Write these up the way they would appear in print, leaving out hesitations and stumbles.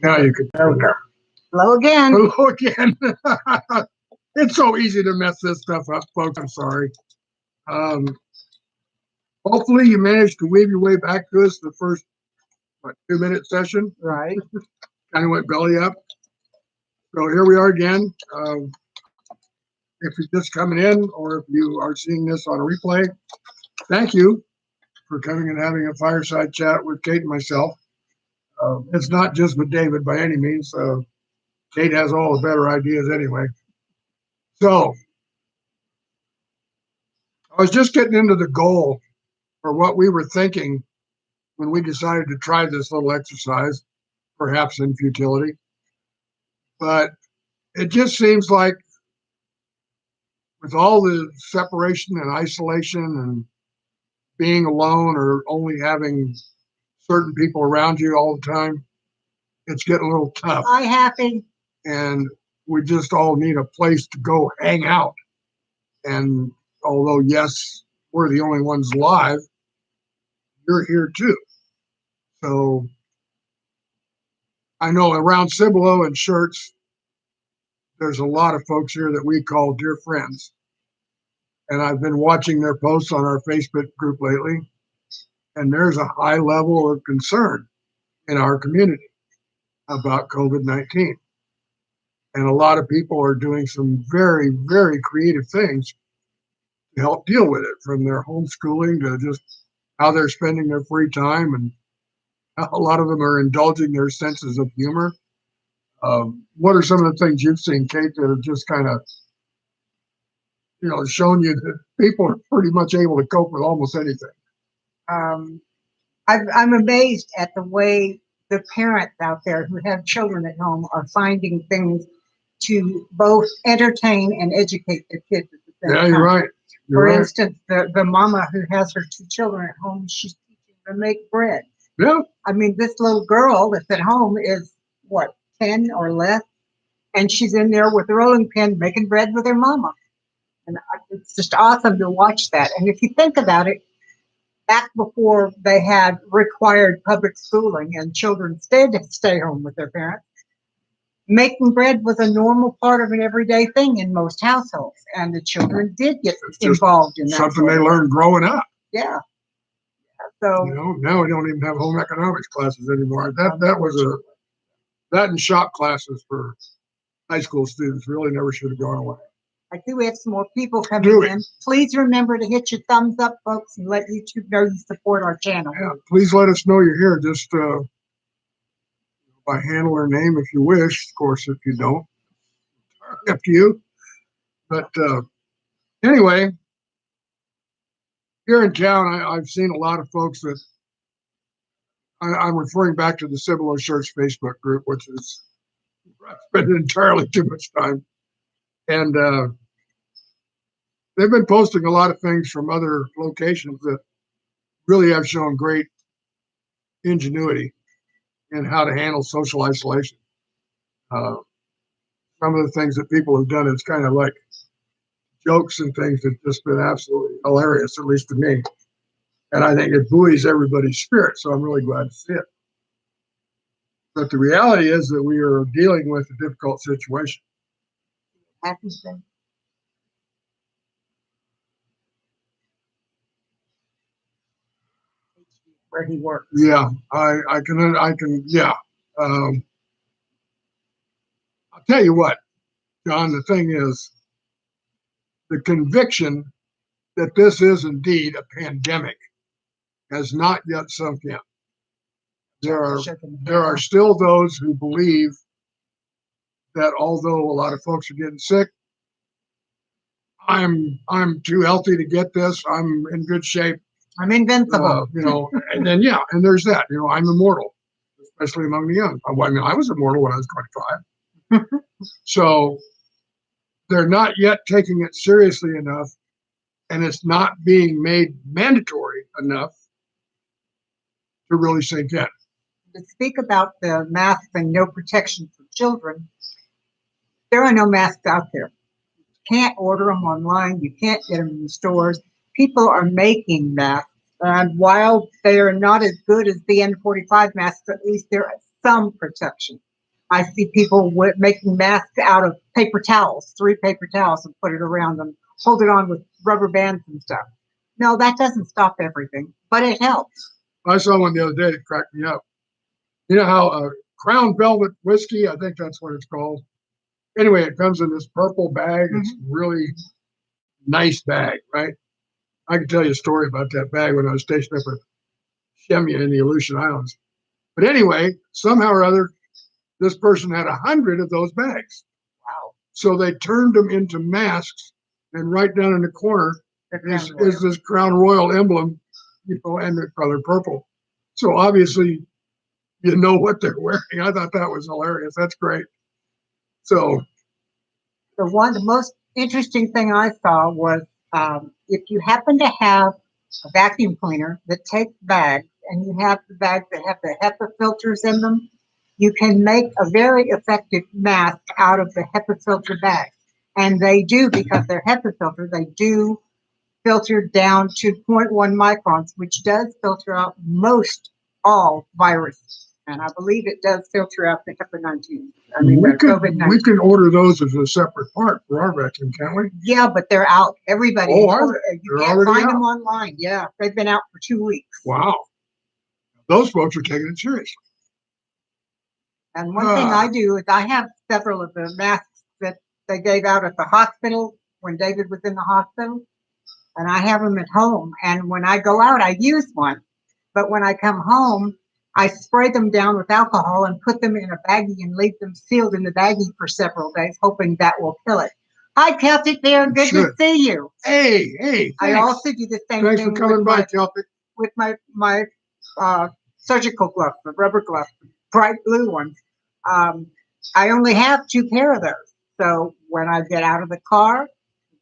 Now you can. There we go. Hello again. Hello again. It's so easy to mess this stuff up, folks. I'm sorry. Um, Hopefully, you managed to weave your way back to us the first 2-minute session. Right. Kind of went belly up. So here we are again. If you're just coming in, or if you are seeing this on a replay, thank you for coming and having a fireside chat with Kate and myself. It's not just with David by any means. Kate has all the better ideas anyway. So I was just getting into the goal for what we were thinking when we decided to try this little exercise, perhaps in futility. But it just seems like with all the separation and isolation and being alone or only having certain people around you all the time, it's getting a little tough. Hi, Happy. And we just all need a place to go hang out. And although, yes, we're the only ones live, you're here too. So I know around Cibolo and Shirts, there's a lot of folks here that we call dear friends. And I've been watching their posts on our Facebook group lately, and there's a high level of concern in our community about COVID-19. And a lot of people are doing some very, very creative things to help deal with it, from their homeschooling to just how they're spending their free time. And a lot of them are indulging their senses of humor. What are some of the things you've seen, Kate, that have just kind of, shown you that people are pretty much able to cope with almost anything? I'm amazed at the way the parents out there who have children at home are finding things to both entertain and educate their kids at the same time. Yeah, you're right. For instance, the mama who has her 2 children at home, she's teaching them to make bread. Yeah. I mean, this little girl that's at home is, 10 or less? And she's in there with a rolling pin making bread with her mama. And it's just awesome to watch that. And if you think about it, back before they had required public schooling and children stay home with their parents, making bread was a normal part of an everyday thing in most households. And the children did get involved in that. Something they learned growing up. Yeah. So now we don't even have home economics classes anymore. That and shop classes for high school students really never should have gone away. I do have some more people coming in. Please remember to hit your thumbs up, folks, and let YouTube know you support our channel. Yeah, please let us know you're here. Just by handle or name if you wish. Of course, if you don't, up to you. But anyway, here in town, I've seen a lot of folks that I'm referring back to the Cibolo Church Facebook group, which is spending entirely too much time. And they've been posting a lot of things from other locations that really have shown great ingenuity in how to handle social isolation. Some of the things that people have done is kind of like jokes and things that just been absolutely hilarious, at least to me. And I think it buoys everybody's spirit, so I'm really glad to see it. But the reality is that we are dealing with a difficult situation. Happy thing. Where he works. Yeah, I can. Yeah. I'll tell you what, John, the thing is, the conviction that this is indeed a pandemic has not yet sunk in. There are still those who believe that although a lot of folks are getting sick, I'm too healthy to get this. I'm in good shape. I'm invincible. And then and there's that. I'm immortal, especially among the young. I was immortal when I was 25. So they're not yet taking it seriously enough, and it's not being made mandatory enough to really sink in. To speak about the masks and no protection for children, there are no masks out there. You can't order them online. You can't get them in the stores. People are making masks. And while they are not as good as the N95 masks, at least they're some protection. I see people making masks out of paper towels, 3 paper towels, and put it around them, hold it on with rubber bands and stuff. No, that doesn't stop everything, but it helps. I saw one the other day. It cracked me up. You know how Crown Velvet whiskey, I think that's what it's called. Anyway, it comes in this purple bag. It's really nice bag, right? I can tell you a story about that bag when I was stationed up at Shemya in the Aleutian Islands. But anyway, somehow or other, this person had 100 of those bags. Wow. So they turned them into masks, and right down in the corner is this Crown Royal emblem, and the color purple. So obviously, you know what they're wearing. I thought that was hilarious. That's great. So the most interesting thing I saw was if you happen to have a vacuum cleaner that takes bags, and you have the bags that have the HEPA filters in them, you can make a very effective mask out of the HEPA filter bags. And they do, because they're HEPA filters, they do filter down to 0.1 microns, which does filter out most all viruses. And I believe it does filter out the HEPA 19. I mean, COVID-19. We can order those as a separate part for our vacuum, can't we? Yeah, but they're out. Everybody. Oh, are they? You can't find them online. Yeah, they've been out for 2 weeks. Wow. Those folks are taking it seriously. And one thing I do is I have several of the masks that they gave out at the hospital when David was in the hospital. And I have them at home. And when I go out, I use one. But when I come home, I spray them down with alcohol and put them in a baggie and leave them sealed in the baggie for several days, hoping that will kill it. Hi, Celtic there. Good to see you. Hey, thanks. I also do the same thing. Thanks for coming by, Celtic. With my surgical gloves, the rubber gloves, bright blue ones. I only have 2 pair of those. So when I get out of the car,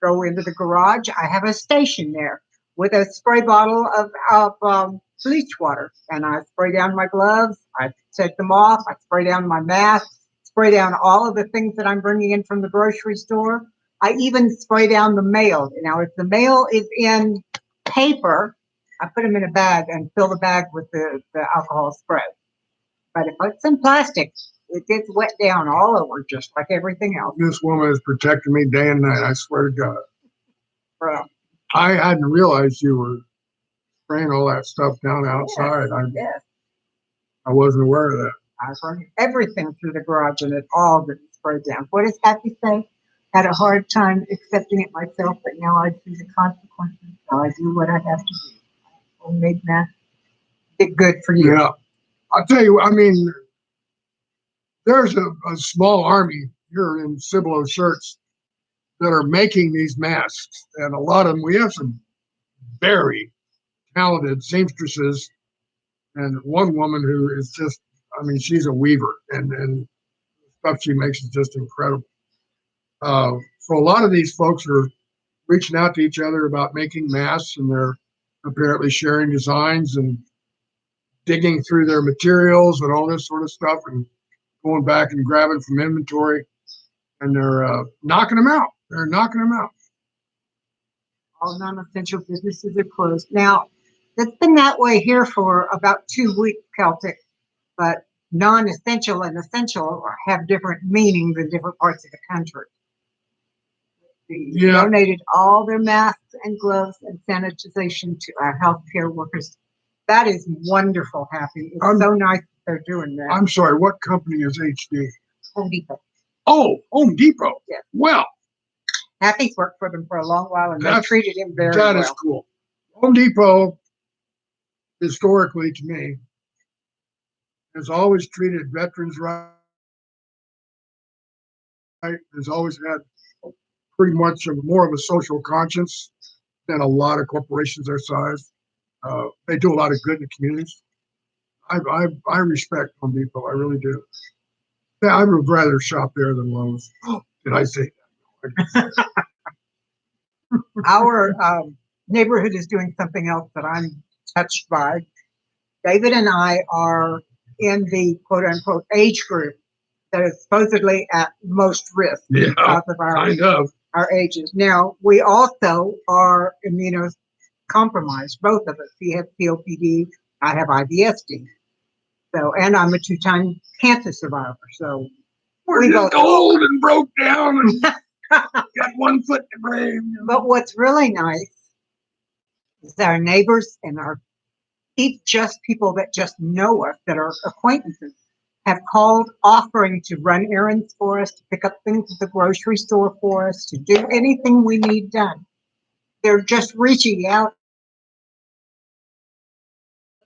go into the garage, I have a station there with a spray bottle of bleach water. And I spray down my gloves. I take them off. I spray down my mask, spray down all of the things that I'm bringing in from the grocery store. I even spray down the mail. Now, if the mail is in paper, I put them in a bag and fill the bag with the alcohol spray. But if it's in plastic, it gets wet down all over, just like everything else. This woman is protecting me day and night. I swear to God. Well, I hadn't realized you were spraying all that stuff down outside. Yes. I wasn't aware of that. I run everything through the garage, and it all gets sprayed down. What does Happy say? Had a hard time accepting it myself, but now I see the consequences, so I do what I have to do. Homemade masks, get good for you. Yeah. I'll tell you, I mean, there's a small army here in Cibolo shirts that are making these masks, and a lot of them, we have some very talented seamstresses, and one woman who is just, I mean, she's a weaver, and the stuff she makes is just incredible. So a lot of these folks are reaching out to each other about making masks, and they're apparently sharing designs and digging through their materials and all this sort of stuff, and going back and grabbing from inventory, and they're knocking them out. They're knocking them out. All non-essential businesses are closed. Now, it's been that way here for about 2 weeks, Celtic, but non-essential and essential have different meanings in different parts of the country. They donated all their masks and gloves and sanitization to our healthcare workers. That is wonderful, Happy. It's so nice that they're doing that. I'm sorry, what company is HD? Home Depot. Oh, Home Depot. Yeah. Well, Happy's worked for them for a long while, and they treated him very well. That is cool. Home Depot, historically to me, has always treated veterans right. Has always had pretty much more of a social conscience than a lot of corporations their size. They do a lot of good in the communities. I respect Home Depot. I really do. Yeah, I would rather shop there than Lowe's. Did I say that? Our neighborhood is doing something else that I'm touched by. David and I are in the quote unquote age group that is supposedly at most risk because of our ages. Now, we also are immunocompromised, both of us. He has COPD, I have IBSD. So, and I'm a 2-time cancer survivor. So We're we just both. old and broke down and got one foot in the grave. But what's really nice is our neighbors and our just people that just know us, that are acquaintances, have called offering to run errands for us, to pick up things at the grocery store for us, to do anything we need done. They're just reaching out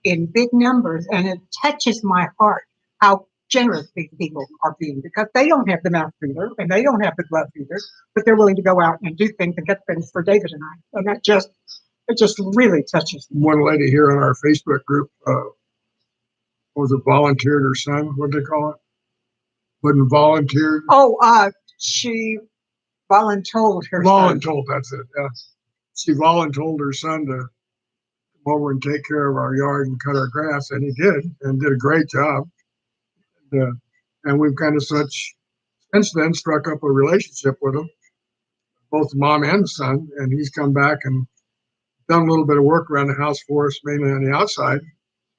in big numbers, and it touches my heart how generous these people are being, because they don't have the mouth either and they don't have the glove either, but they're willing to go out and do things and get things for David and I. And that just, it just really touches me. One lady here on our Facebook group was it volunteered her son? What do they call it? Wasn't volunteered. Oh, she voluntold her son. Voluntold, that's it. Yeah. She voluntold her son to come over and take care of our yard and cut our grass, and he did, and did a great job. And we've kind of since then struck up a relationship with him, both the mom and the son, and he's come back and done a little bit of work around the house for us, mainly on the outside.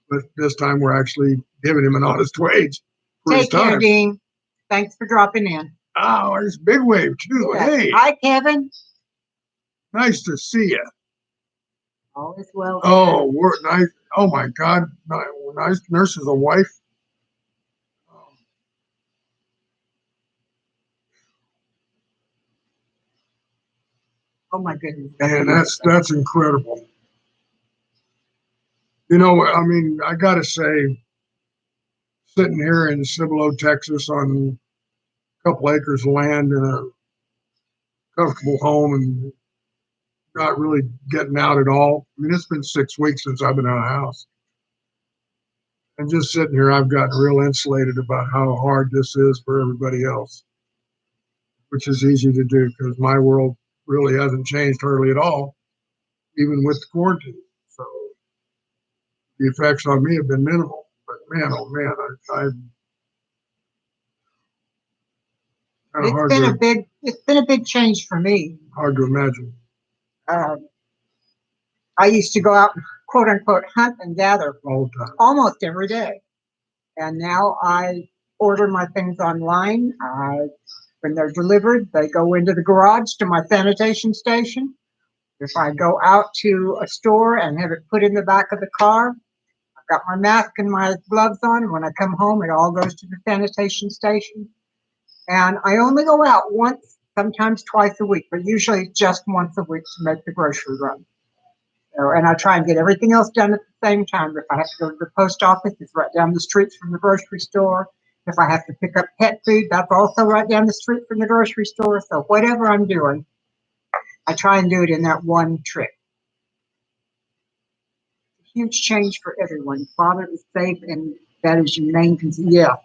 But this time we're actually giving him an honest wage for his Take care, time. Dean. Thanks for dropping in. Oh, there's Big Wave too. Yeah. Hey, Hi, Kevin. nice to see you. All is well. Oh, we're nice. Oh my God, nice nurse's a wife. Oh my goodness. And that's incredible. You know, I mean, I gotta say, sitting here in Cibolo, Texas, on a couple acres of land in a comfortable home and not really getting out at all. I mean, it's been 6 weeks since I've been out of the house. And just sitting here, I've gotten real insulated about how hard this is for everybody else, which is easy to do because my world really hasn't changed hardly at all, even with the quarantine. So the effects on me have been minimal. But man, oh man, I'm kind of It's been a big change for me. hard to imagine. I used to go out and quote unquote hunt and gather All the time. almost every day. And now I order my things online. When they're delivered, they go into the garage to my sanitation station. If I go out to a store and have it put in the back of the car, I've got my mask and my gloves on. When I come home, it all goes to the sanitation station. And I only go out once, sometimes twice a week, but usually just once a week to make the grocery run. So, and I try and get everything else done at the same time. If I have to go to the post office, it's right down the street from the grocery store. If I have to pick up pet food, that's also right down the street from the grocery store. So whatever I'm doing, I try and do it in that one trip. Huge change for everyone. Father is safe, and that is your main concern. Yeah,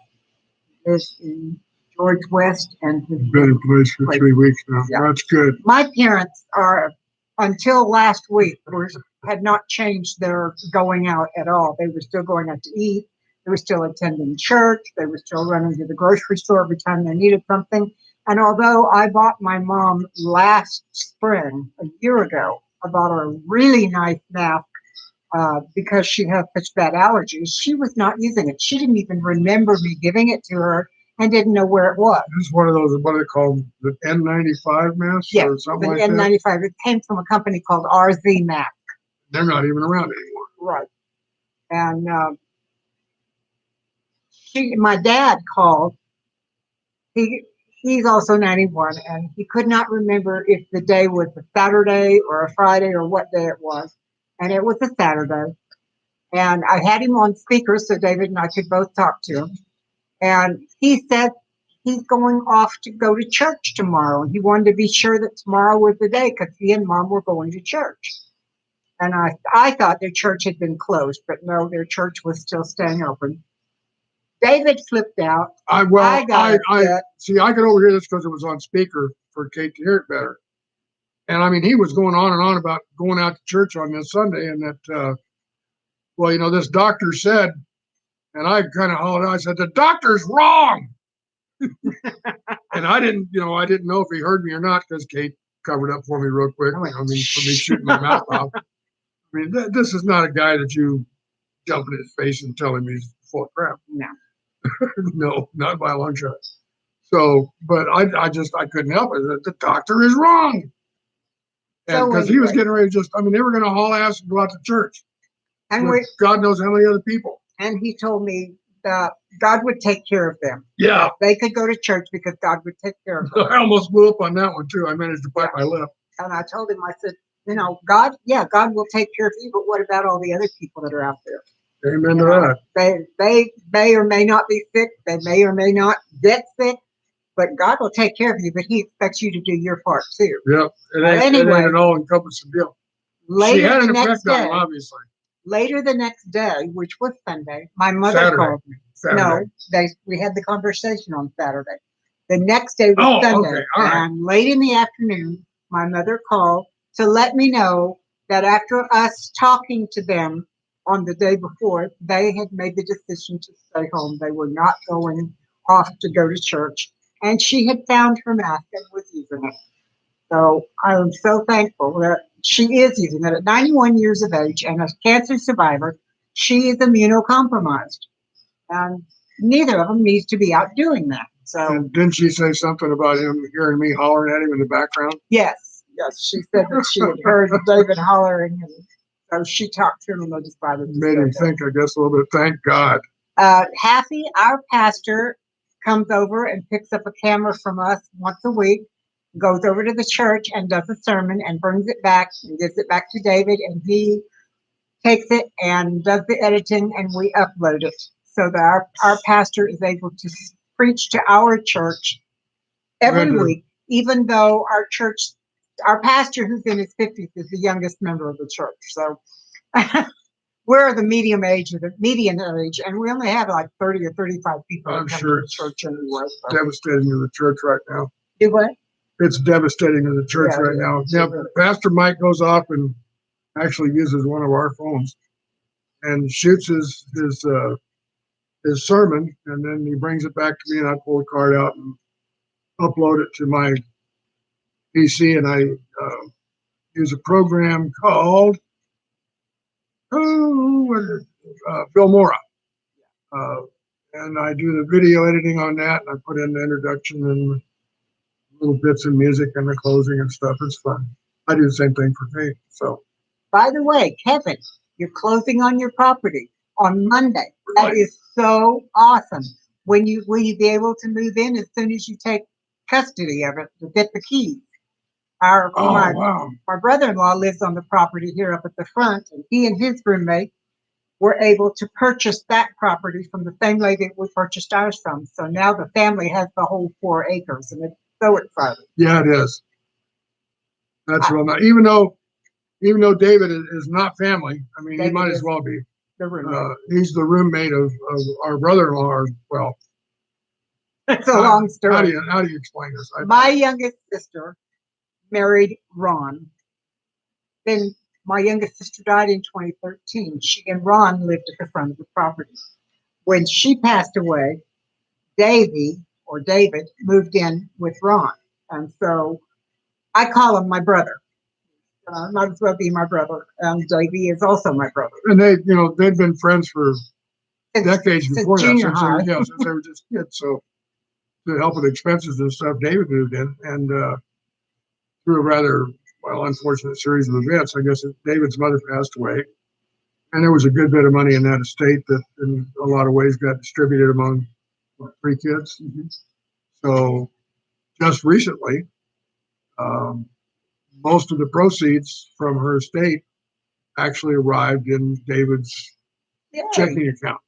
is in George West and his Been in place for 3 weeks now. Yeah. That's good. My parents are, until last week, had not changed their going out at all. They were still going out to eat. They were still attending church. They were still running to the grocery store every time they needed something. And although I bought my mom last spring, a year ago, I bought her a really nice mask because she has such bad allergies, she was not using it. She didn't even remember me giving it to her and didn't know where it was. This is one of those, what are they called, the N95 masks or something like that? N95. It came from a company called RZ Mask. They're not even around anymore. Right. And my dad called. He's also 91, and he could not remember if the day was a Saturday or a Friday or what day it was. And it was a Saturday. And I had him on speaker so David and I could both talk to him. And he said he's going off to go to church tomorrow. And he wanted to be sure that tomorrow was the day because he and Mom were going to church. And I thought their church had been closed, but no, their church was still staying open. David flipped out. I see. I could overhear this because it was on speaker for Kate to hear it better. And I mean, he was going on and on about going out to church on this Sunday, and that, well, you know, this doctor said, and I kind of hollered out. I said, "The doctor's wrong." And I didn't know if he heard me or not because Kate covered up for me real quick. I mean, for me shooting my mouth off. I mean, this is not a guy that you jump in his face and tell him he's full of crap. No. No, not by a long shot. So, but I couldn't help it. The doctor is wrong. And So because he was anyway, getting ready to just, I mean, they were going to haul ass and go out to church and with God knows how many other people. and he told me that God would take care of them. Yeah. They could go to church because God would take care of them. I almost blew up on that one too. I managed to bite my lip. And I told him, I said, you know, God will take care of you, but what about all the other people that are out there? Amen to that. They may or may not be sick. They may or may not get sick, but God will take care of you. But He expects you to do your part too. Yep. It ain't an all-encompassing deal. She had an effect on him, obviously. Later the next day, which was Sunday, my mother called me. Saturday. No, we had the conversation on Saturday. The next day was Sunday. Okay. All right. And late in the afternoon, my mother called to let me know that after us talking to them on the day before, they had made the decision to stay home. They were not going off to go to church. And she had found her mask and was using it. So I am so thankful that she is using it at 91 years of age and a cancer survivor. She is immunocompromised. And neither of them needs to be out doing that. So And didn't she say something about him hearing me hollering at him in the background? yes, she said that she had heard David hollering, and so she talked to him and they decided to Made him think, I guess, a little bit. Thank God. Happy, our pastor, comes over and picks up a camera from us once a week, goes over to the church and does a sermon and brings it back and gives it back to David, and he takes it and does the editing and we upload it so that our pastor is able to preach to our church every week, even though our pastor who's in his 50s is the youngest member of the church. So we're the median age, and we only have like 30 or 35 people I'm that come sure to the church anyway. So. Devastating to the church right now. Do what? It's devastating to the church right now. Yeah, Pastor Mike goes off and actually uses one of our phones and shoots his sermon, and then he brings it back to me, and I pull the card out and upload it to my PC, and I use a program called Filmora. And I do the video editing on that, and I put in the introduction and little bits of music and the closing and stuff. It's fun. I do the same thing for Faith. So, by the way, Kevin, you're closing on your property on Monday. That is so awesome. Will you be able to move in as soon as you take custody of it to get the keys? My brother-in-law lives on the property here up at the front, and he and his roommate were able to purchase that property from the same lady we purchased ours from. So now the family has the whole 4 acres, and it's so exciting. Yeah, it is. That's real nice. Even though David is not family, I mean, David, he might as well be. He's the roommate of our brother-in-law. Well, it's a long story. How do you explain this? My youngest sister married Ron. Then my youngest sister died in 2013. She and Ron lived at the front of the property. When she passed away, David moved in with Ron. And so I call him my brother. Might as well be my brother. Davey is also my brother. And they've been friends for decades before that. Since they were just kids. So to help with expenses and stuff, David moved in, and through a rather unfortunate series of events, I guess David's mother passed away, and there was a good bit of money in that estate that, in a lot of ways, got distributed among 3 kids. Mm-hmm. So just recently, most of the proceeds from her estate actually arrived in David's checking account.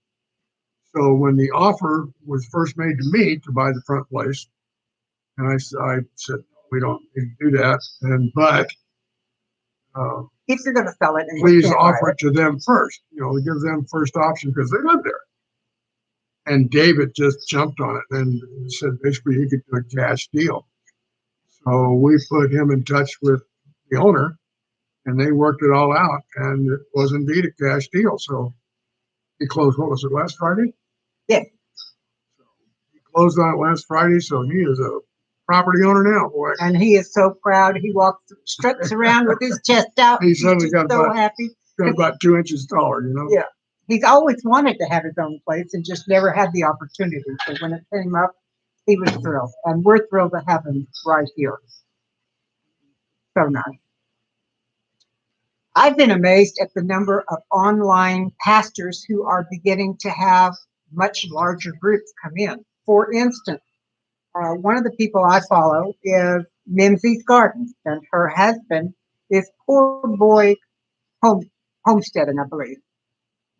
So when the offer was first made to me to buy the front place, and I said, we don't need to do that, but if you're going to sell it, please offer it to them first. Give them first option because they live there. And David just jumped on it and said basically he could do a cash deal. So we put him in touch with the owner, and they worked it all out, and it was indeed a cash deal. So he closed, what was it, last Friday? Yes. So he closed on it last Friday, so he is a property owner now, boy. And he is so proud. He struts around with his chest out. He's suddenly got so happy. Got about 2 inches taller, Yeah. he's always wanted to have his own place and just never had the opportunity. So when it came up, he was thrilled, and we're thrilled to have him right here. So nice. I've been amazed at the number of online pastors who are beginning to have much larger groups come in. For instance, one of the people I follow is Mimsie's Garden, and her husband is Poor Boy Homesteading, I believe.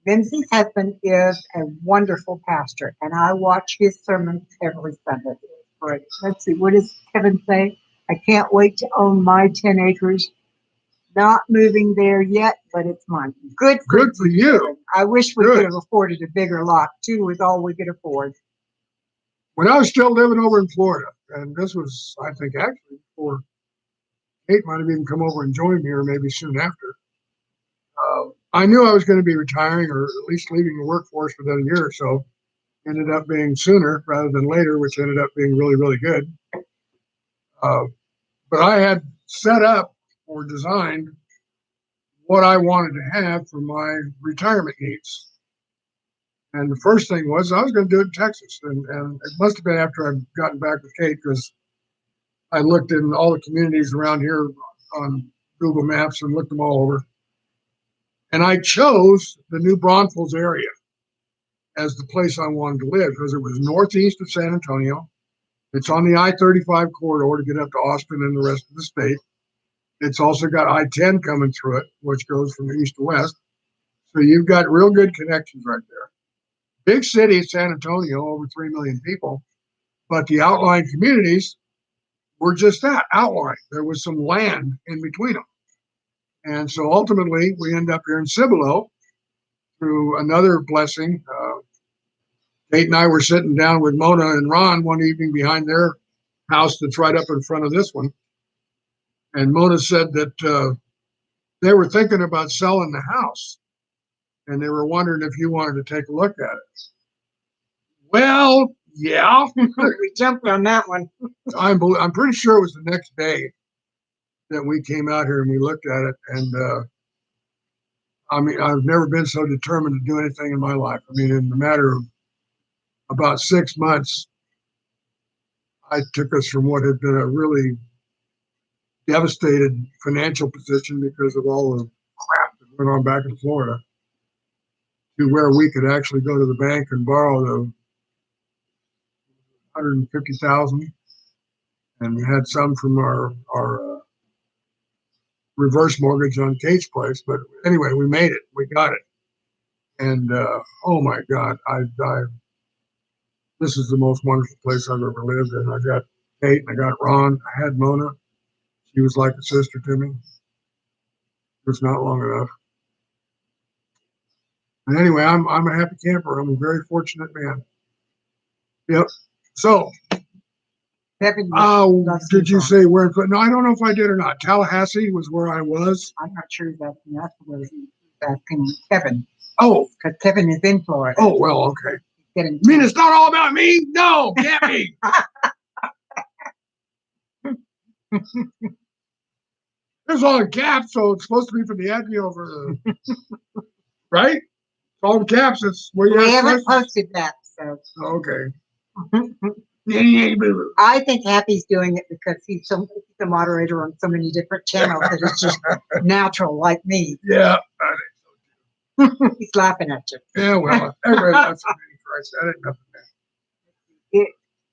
Mimsie's husband is a wonderful pastor, and I watch his sermons every Sunday. It's great. Let's see, what does Kevin say? I can't wait to own my 10 acres. Not moving there yet, but it's mine. Good for you. Kevin. I wish we Good. could have afforded a bigger lot. 2 is all we could afford. When I was still living over in Florida, and this was, I think, actually before Kate might have even come over and joined me, or maybe soon after. I knew I was going to be retiring, or at least leaving the workforce within a year or so. Ended up being sooner rather than later, which ended up being really, really good. But I had set up or designed what I wanted to have for my retirement needs. And the first thing was I was going to do it in Texas. And it must have been after I'd gotten back with Kate, because I looked in all the communities around here on Google Maps and looked them all over. And I chose the New Braunfels area as the place I wanted to live, because it was northeast of San Antonio. It's on the I-35 corridor to get up to Austin and the rest of the state. It's also got I-10 coming through it, which goes from east to west. So you've got real good connections right there. Big city, San Antonio, over 3 million people. But the outlying communities were just that, outlying. There was some land in between them. And so ultimately, we end up here in Cibolo through another blessing. Kate and I were sitting down with Mona and Ron one evening behind their house that's right up in front of this one. And Mona said that they were thinking about selling the house, and they were wondering if you wanted to take a look at it. Well, yeah. We jumped on that one. I'm pretty sure it was the next day that we came out here and we looked at it. And I mean, I've never been so determined to do anything in my life. I mean, in the matter of about 6 months, I took us from what had been a really devastated financial position because of all the crap that went on back in Florida to where we could actually go to the bank and borrow the 150,000, and we had some from our reverse mortgage on Kate's place. But anyway, we made it. We got it. And oh my God, I this is the most wonderful place I've ever lived in. I got Kate and I got Ron. I had Mona. She was like a sister to me. It was not long enough. And anyway, I'm a happy camper. I'm a very fortunate man. Yep. So, Kevin, did you say where? No, I don't know if I did or not. Tallahassee was where I was. I'm not sure that's where he's asking Kevin. Oh, because Kevin is in Florida. Oh, well, okay. Getting You mean it's not all about me? No, can't be. It's all in caps, so it's supposed to be from the ad over, right? It's all in caps. It's where you we haven't posted that, so. Okay. I think Happy's doing it because he's the moderator on so many different channels that it's just natural, like me. Yeah. He's laughing at you. Yeah, well, everybody laughs at me. Christ, that ain't nothing, man.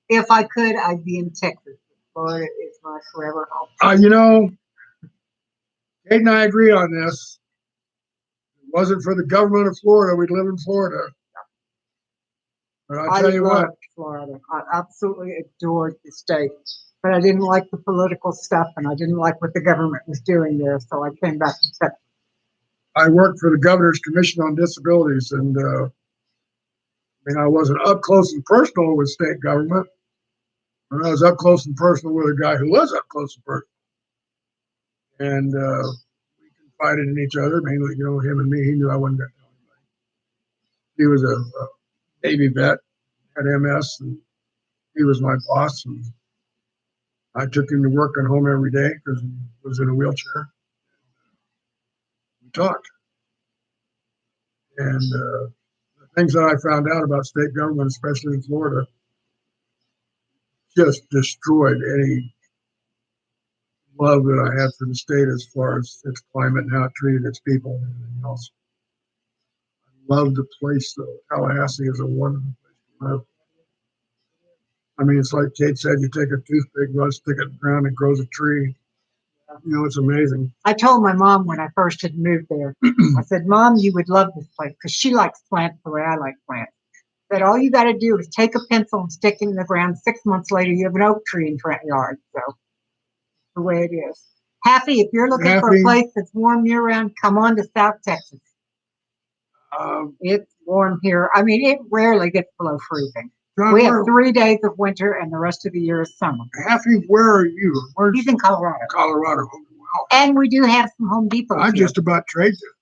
If I could, I'd be in Texas. Florida is my forever home. You know, Kate and I agree on this. If it wasn't for the government of Florida, we'd live in Florida. But I'll tell you what. Florida. I absolutely adored the state. But I didn't like the political stuff, and I didn't like what the government was doing there, so I came back to Texas. I worked for the Governor's Commission on Disabilities, and I mean, I wasn't up close and personal with state government, but I was up close and personal with a guy who was up close and personal. And we confided in each other, mainly, you know, him and me. He knew I wasn't going to tell anybody. He was a Navy vet, had MS, and he was my boss. And I took him to work and home every day because he was in a wheelchair. We talked. And the things that I found out about state government, especially in Florida, just destroyed any love that I had for the state as far as its climate and how it treated its people and everything else. I love the place, though. Tallahassee is a wonderful place to live. I mean, it's like Kate said, you take a toothpick, stick it in the ground, it grows a tree. You know, it's amazing. I told my mom when I first had moved there, I said, Mom, you would love this place because she likes plants the way I like plants. That all you got to do is take a pencil and stick it in the ground. 6 months later, you have an oak tree in front yard. So the way it is. Happy, if you're looking for a place that's warm year round, come on to South Texas. It's warm here. I mean, it rarely gets below freezing. John, we have 3 days of winter, and the rest of the year is summer. Happy, where are you? He's in Colorado. Colorado. Wow. And we do have some Home Depots. I'd just about trade you.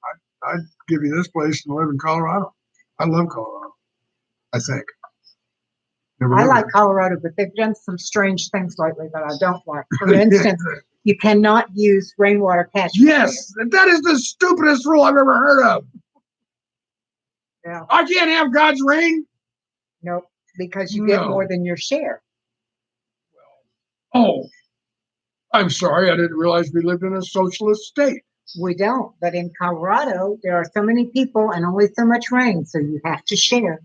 I'd give you this place and live in Colorado. I love Colorado, I think. I like Colorado, but they've done some strange things lately that I don't like. For instance, you cannot use rainwater catchment. Yes, that is the stupidest rule I've ever heard of. Yeah. I can't have God's rain? Nope, because you get more than your share. Oh, I'm sorry. I didn't realize we lived in a socialist state. We don't, but in Colorado, there are so many people and only so much rain, so you have to share.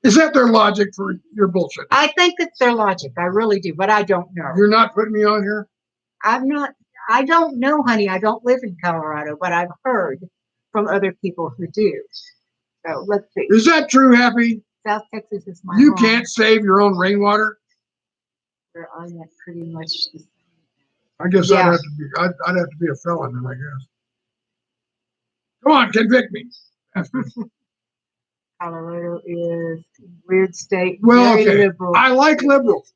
Is that their logic for your bullshit? I think it's their logic. I really do, but I don't know. You're not putting me on here? I'm not. I don't know, honey. I don't live in Colorado, but I've heard from other people who do. So let's see. Is that true, Happy? South Texas is my You home. can't save your own rainwater? There are pretty much the same. I guess I'd have to be a felon then, I guess. Come on, convict me. Colorado is a weird state. Well, very okay. liberal. I like liberals.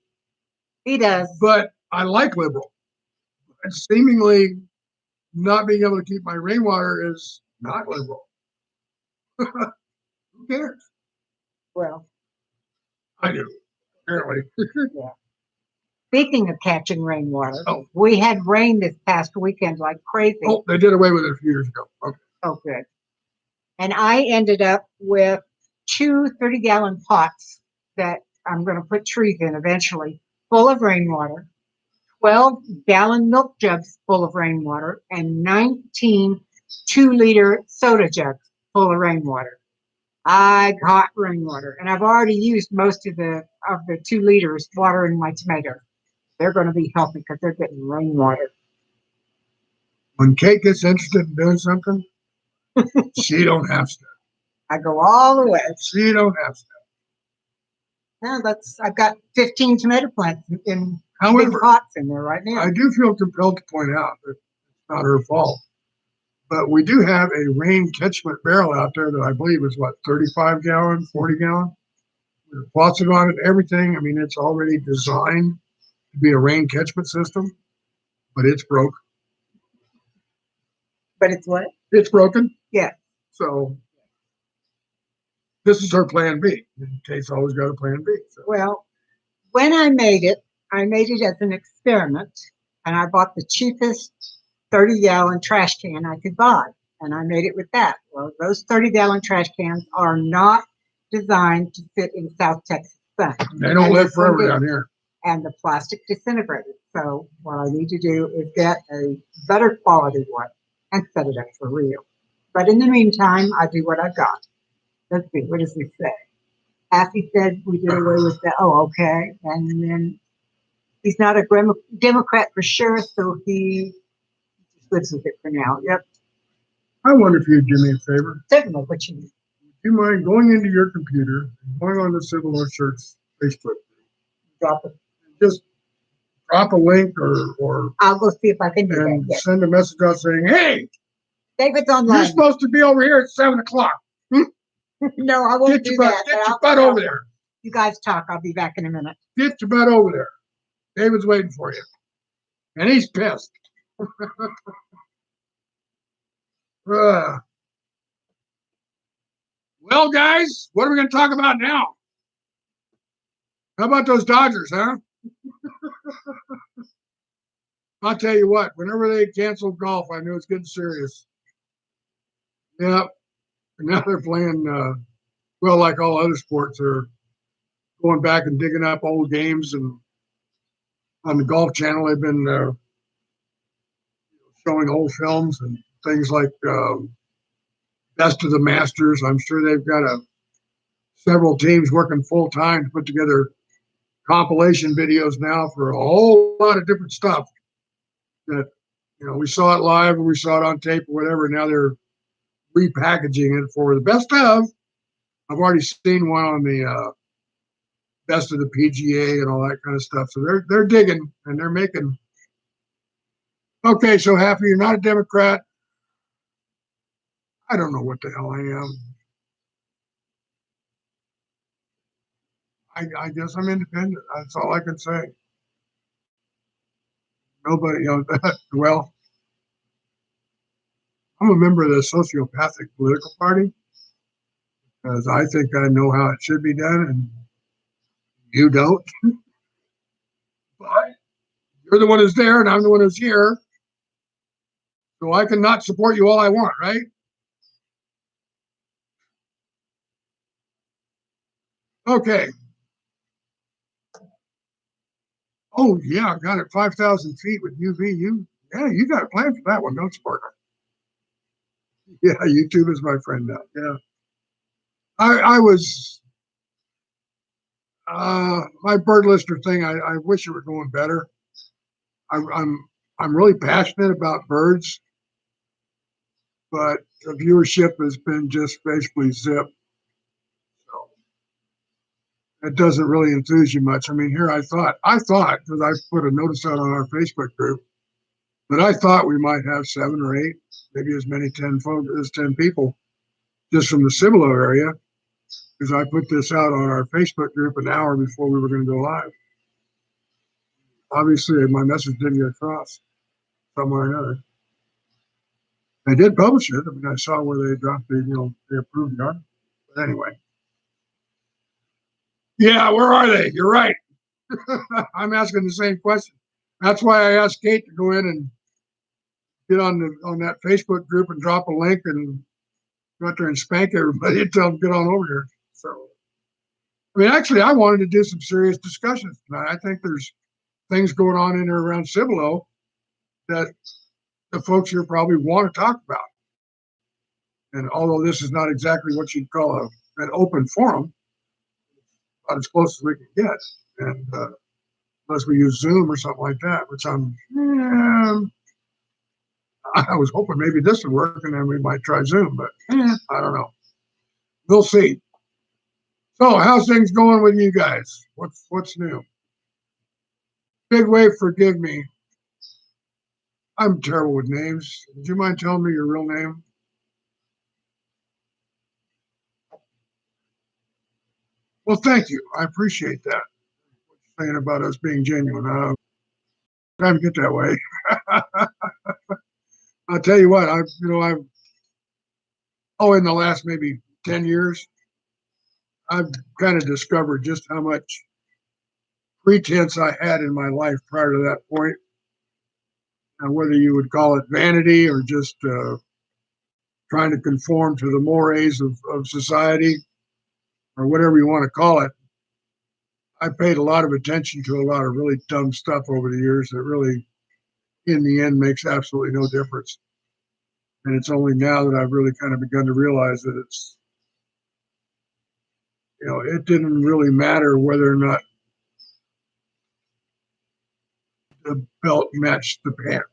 He does. But I like liberal. And seemingly not being able to keep my rainwater is not liberal. Who cares? Well, I do, apparently. Yeah. Speaking of catching rainwater, we had rain this past weekend like crazy. Oh, they did away with it a few years ago. Okay. Oh, good. And I ended up with 2 30-gallon pots that I'm going to put trees in eventually, full of rainwater, 12-gallon milk jugs full of rainwater, and 19 2-liter soda jugs full of rainwater. I got rainwater, and I've already used most of the 2 liters watering my tomatoes. They're going to be healthy because they're getting rainwater. When Kate gets interested in doing something, she don't have to. I go all the way. She don't have to. Yeah, I've got 15 tomato plants in big pots in there right now. I do feel compelled to point out that it's not her fault. But we do have a rain catchment barrel out there that I believe is 35 gallon, 40 gallon. With faucet on it, everything. I mean, it's already designed to be a rain catchment system, but it's broke. But it's what? It's broken. Yeah. So this is her plan B. Kate's always got a plan B. So. Well, when I made it as an experiment, and I bought the cheapest 30-gallon trash can I could buy, and I made it with that. Well, those 30-gallon trash cans are not designed to fit in South Texas sun. They don't live forever down here. And the plastic disintegrated. So what I need to do is get a better quality one and set it up for real. But in the meantime, I do what I've got. Let's see, what does he say? Happy said we did away with that. Oh, okay. And then he's not a Democrat for sure, so he just lives with it for now. Yep. I wonder if you'd do me a favor. Certainly, what you need. Would you mind going into your computer and going on the Civil War Church Facebook? Drop it. Just drop a link or I'll go see if I can do that. Yes. Send a message out saying, hey, David's online. You're supposed to be over here at 7 o'clock. No, I won't do that. Get your butt over there. You guys talk. I'll be back in a minute. Get your butt over there. David's waiting for you. And he's pissed. Well, guys, what are we going to talk about now? How about those Dodgers, huh? I'll tell you what, whenever they canceled golf, I knew it's getting serious. Yep. And now they're playing, well, like all other sports, they're going back and digging up old games. And on the Golf Channel, they've been showing old films and things like Best of the Masters. I'm sure they've got several teams working full time to put together compilation videos now for a whole lot of different stuff that we saw it live or we saw it on tape or whatever. Now they're repackaging it for the best of. I've already seen one on the best of the PGA and all that kind of stuff. So they're digging and they're making. Okay, so Happy, you're not a Democrat. I don't know what the hell I am. I guess I'm independent. That's all I can say. Nobody, well, I'm a member of the sociopathic political party because I think I know how it should be done and you don't. But you're the one who's there and I'm the one who's here. So I can not support you all I want, right? Okay. Oh, yeah, I got it 5,000 feet with UV. Yeah, you got a plan for that one, don't you, partner? Yeah, YouTube is my friend now. Yeah. I was, my bird lister thing, I wish it were going better. I'm really passionate about birds, but the viewership has been just basically zip. So it doesn't really enthuse you much. I mean, here I thought because I put a notice out on our Facebook group, but I thought we might have 7 or 8, maybe as many 10 folks as 10 people just from the Cibolo area, because I put this out on our Facebook group an hour before we were going to go live. Obviously, my message didn't get across somewhere or another. They did publish it. I mean, I saw where they dropped they approved the article. But anyway, yeah, where are they? You're right. I'm asking the same question. That's why I asked Kate to go in and get on that Facebook group and drop a link and go out there and spank everybody and tell them to get on over here. So, I mean, actually, I wanted to do some serious discussions tonight. I think there's things going on in or around Cibolo that the folks here probably want to talk about. And although this is not exactly what you'd call an open forum, about as close as we can get. And unless we use Zoom or something like that, which I was hoping maybe this would work and then we might try Zoom, but I don't know. We'll see. So how's things going with you guys? What's new? Big Wave, forgive me. I'm terrible with names. Would you mind telling me your real name? Well, thank you. I appreciate that. What you're saying about us being genuine. Time to get that way. I'll tell you what, in the last maybe 10 years, I've kind of discovered just how much pretense I had in my life prior to that point. And whether you would call it vanity or just trying to conform to the mores of society or whatever you want to call it, I paid a lot of attention to a lot of really dumb stuff over the years that really, in the end, makes absolutely no difference. And it's only now that I've really kind of begun to realize that it didn't really matter whether or not the belt matched the pants.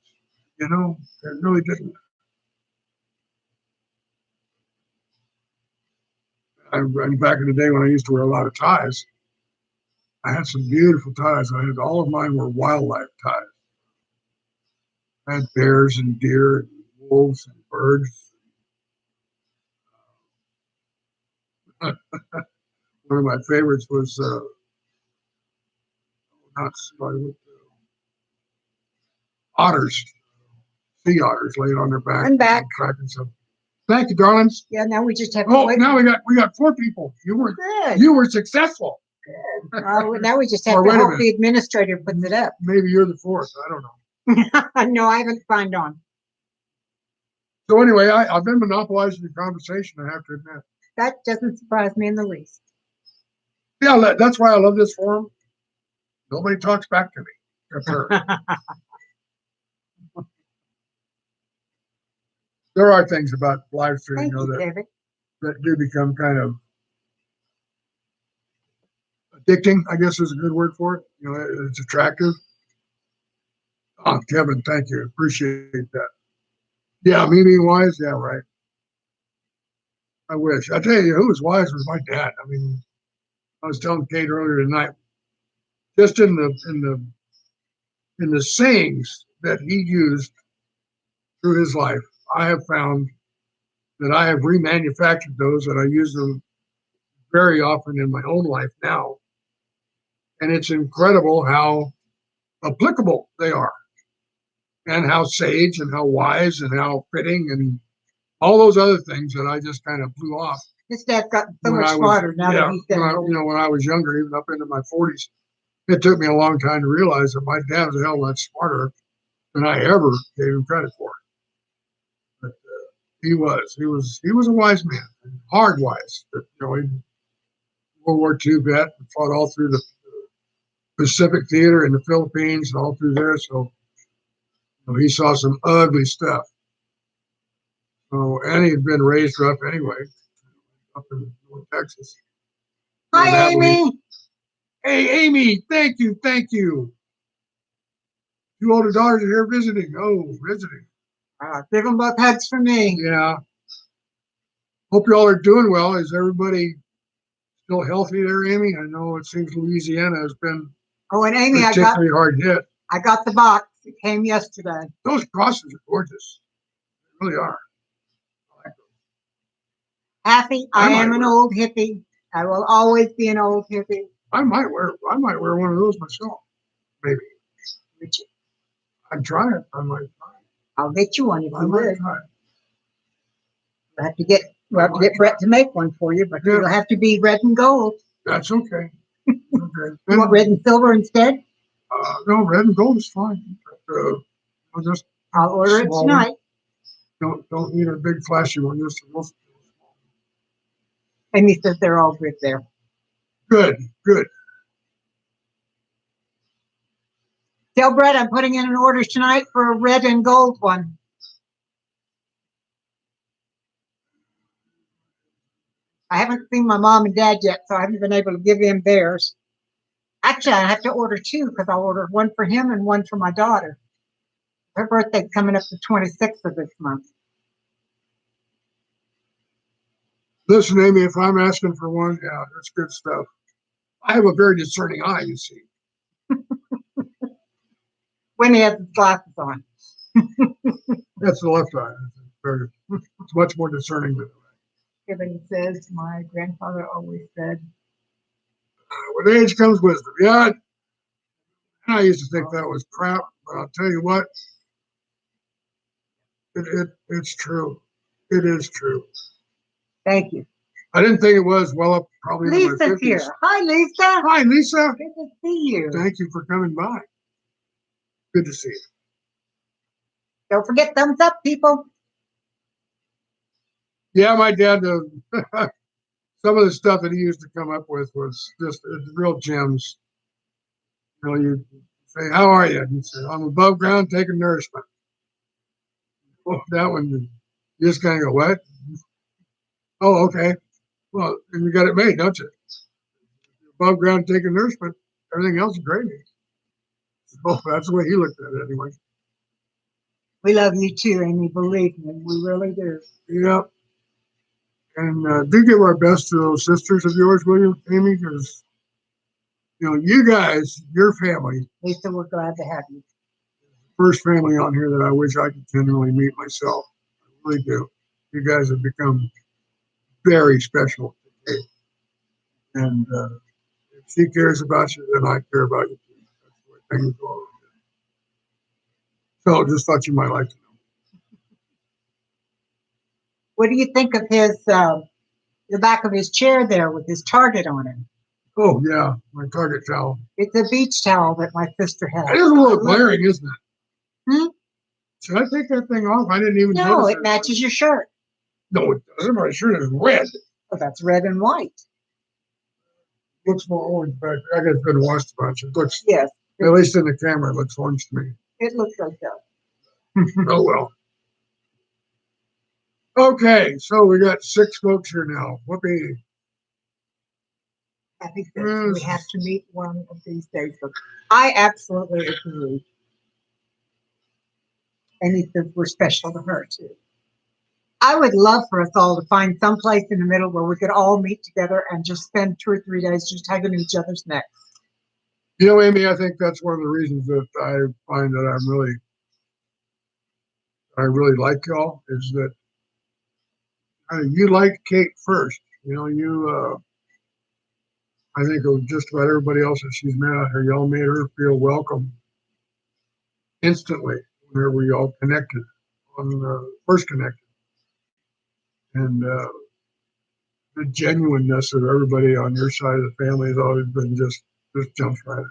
It really didn't. And back in the day when I used to wear a lot of ties, I had some beautiful ties. All of mine were wildlife ties. I had bears and deer and wolves and birds. One of my favorites was not otters, sea otters laying on their back. I'm back. Tracking some. Thank you, darlings. Yeah, now we just have to wait. Now we got 4 people. You were successful. Now we just have to hope the administrator puts it up. Maybe you're the 4th. I don't know. No, I haven't signed on. So anyway, I've been monopolizing the conversation, I have to admit. That doesn't surprise me in the least. Yeah, that's why I love this forum. Nobody talks back to me. Except her. There are things about live streaming, Thank you, David. that do become kind of addicting, I guess is a good word for it. It's attractive. Oh, Kevin, thank you. Appreciate that. Yeah, me being wise. Yeah, right. I wish. I tell you, who was wise was my dad. I mean, I was telling Kate earlier tonight, just in the sayings that he used through his life, I have found that I have remanufactured those, and I use them very often in my own life now. And it's incredible how applicable they are, and how sage and how wise and how fitting and all those other things that I just kind of blew off His dad's gotten so when much I was, smarter now that he's getting older. when I was younger, even up into my 40s. It took me a long time to realize that my dad was a hell of a lot smarter than I ever gave him credit for. But he was a wise man, hard wise. But, he World War II vet, fought all through the Pacific Theater in the Philippines and all through there. So he saw some ugly stuff. So, and he'd been raised rough anyway, up in North Texas. Hi, Amy. Hey, Amy, thank you. 2 older daughters are here visiting. Oh, visiting. Give them both hugs for me. Yeah. Hope you all are doing well. Is everybody still healthy there, Amy? I know it seems Louisiana has been and Amy, particularly hard hit. I got the box. It came yesterday. Those crosses are gorgeous. They really are. I like those. Happy, I am an old hippie. I will always be an old hippie. I might wear one of those myself. Maybe. Richard, I'd try it. I might try it. I'll get you one if I you might would. try it. We'll have to get Brett to make one for you, but it'll have to be red and gold. That's okay. Okay. You want red and silver instead? No, red and gold is fine. But, I'll order it tonight. Don't need a big flashy one. Just a real small. Amy says they're all good there. Good. Tell Brett I'm putting in an order tonight for a red and gold one. I haven't seen my mom and dad yet, so I haven't been able to give them theirs. Actually, I have to order 2 because I'll order one for him and one for my daughter. Her birthday's coming up the 26th of this month. Listen, Amy, if I'm asking for one, yeah, that's good stuff. I have a very discerning eye, you see. When he has his glasses on. That's the left eye. It's much more discerning than the right. Kevin says, my grandfather always said, with age comes wisdom. Yeah, I used to think that was crap, but I'll tell you what, it's true. It is true. Thank you. I didn't think it was probably in my 50s. Lisa's here. Hi, Lisa. Hi, Lisa. Good to see you. Thank you for coming by. Good to see you. Don't forget thumbs up, people. Yeah, my dad, some of the stuff that he used to come up with was just real gems. You say, how are you? And he'd say, I'm above ground taking nourishment. Well, that one, you just kind of go, what? Oh, okay. Well, and you got it made, don't you? Above ground taking nourishment, everything else is gravy. Oh, that's the way he looked at it anyway. We love you too, Amy. Believe me, we really do. Yep. And do give our best to those sisters of yours, will you, Amy? Because, you guys, your family. Lisa, we're glad to have you. First family on here that I wish I could genuinely meet myself. I really do. You guys have become very special to me. And if she cares about you, then I care about you too. That's the way things go. So just thought you might like to know. What do you think of his the back of his chair there with his target on it? Oh yeah, my Target towel. It's a beach towel that my sister has. It is a little glaring, isn't it? Should I take that thing off? I didn't even No, notice it matches your shirt. No, it doesn't. My shirt is red. Oh, that's red and white. Looks more orange back there. I got it been washed a bunch. It looks, Yes, at least in the camera, it looks orange to me. it looks like that. Oh, well. Okay, so we got 6 folks here now. Whoopee. I think that we have to meet one of these days. But I absolutely agree. And he says we're special to her too. I would love for us all to find some place in the middle where we could all meet together and just spend 2 or 3 days just hugging each other's necks. You know, Amy, I think that's one of the reasons that I find that I really like y'all is that you liked Kate first. You know, I think of just about everybody else that she's met out here, y'all made her feel welcome instantly whenever we all connected first connected. And the genuineness of everybody on your side of the family has always been just jumps right out.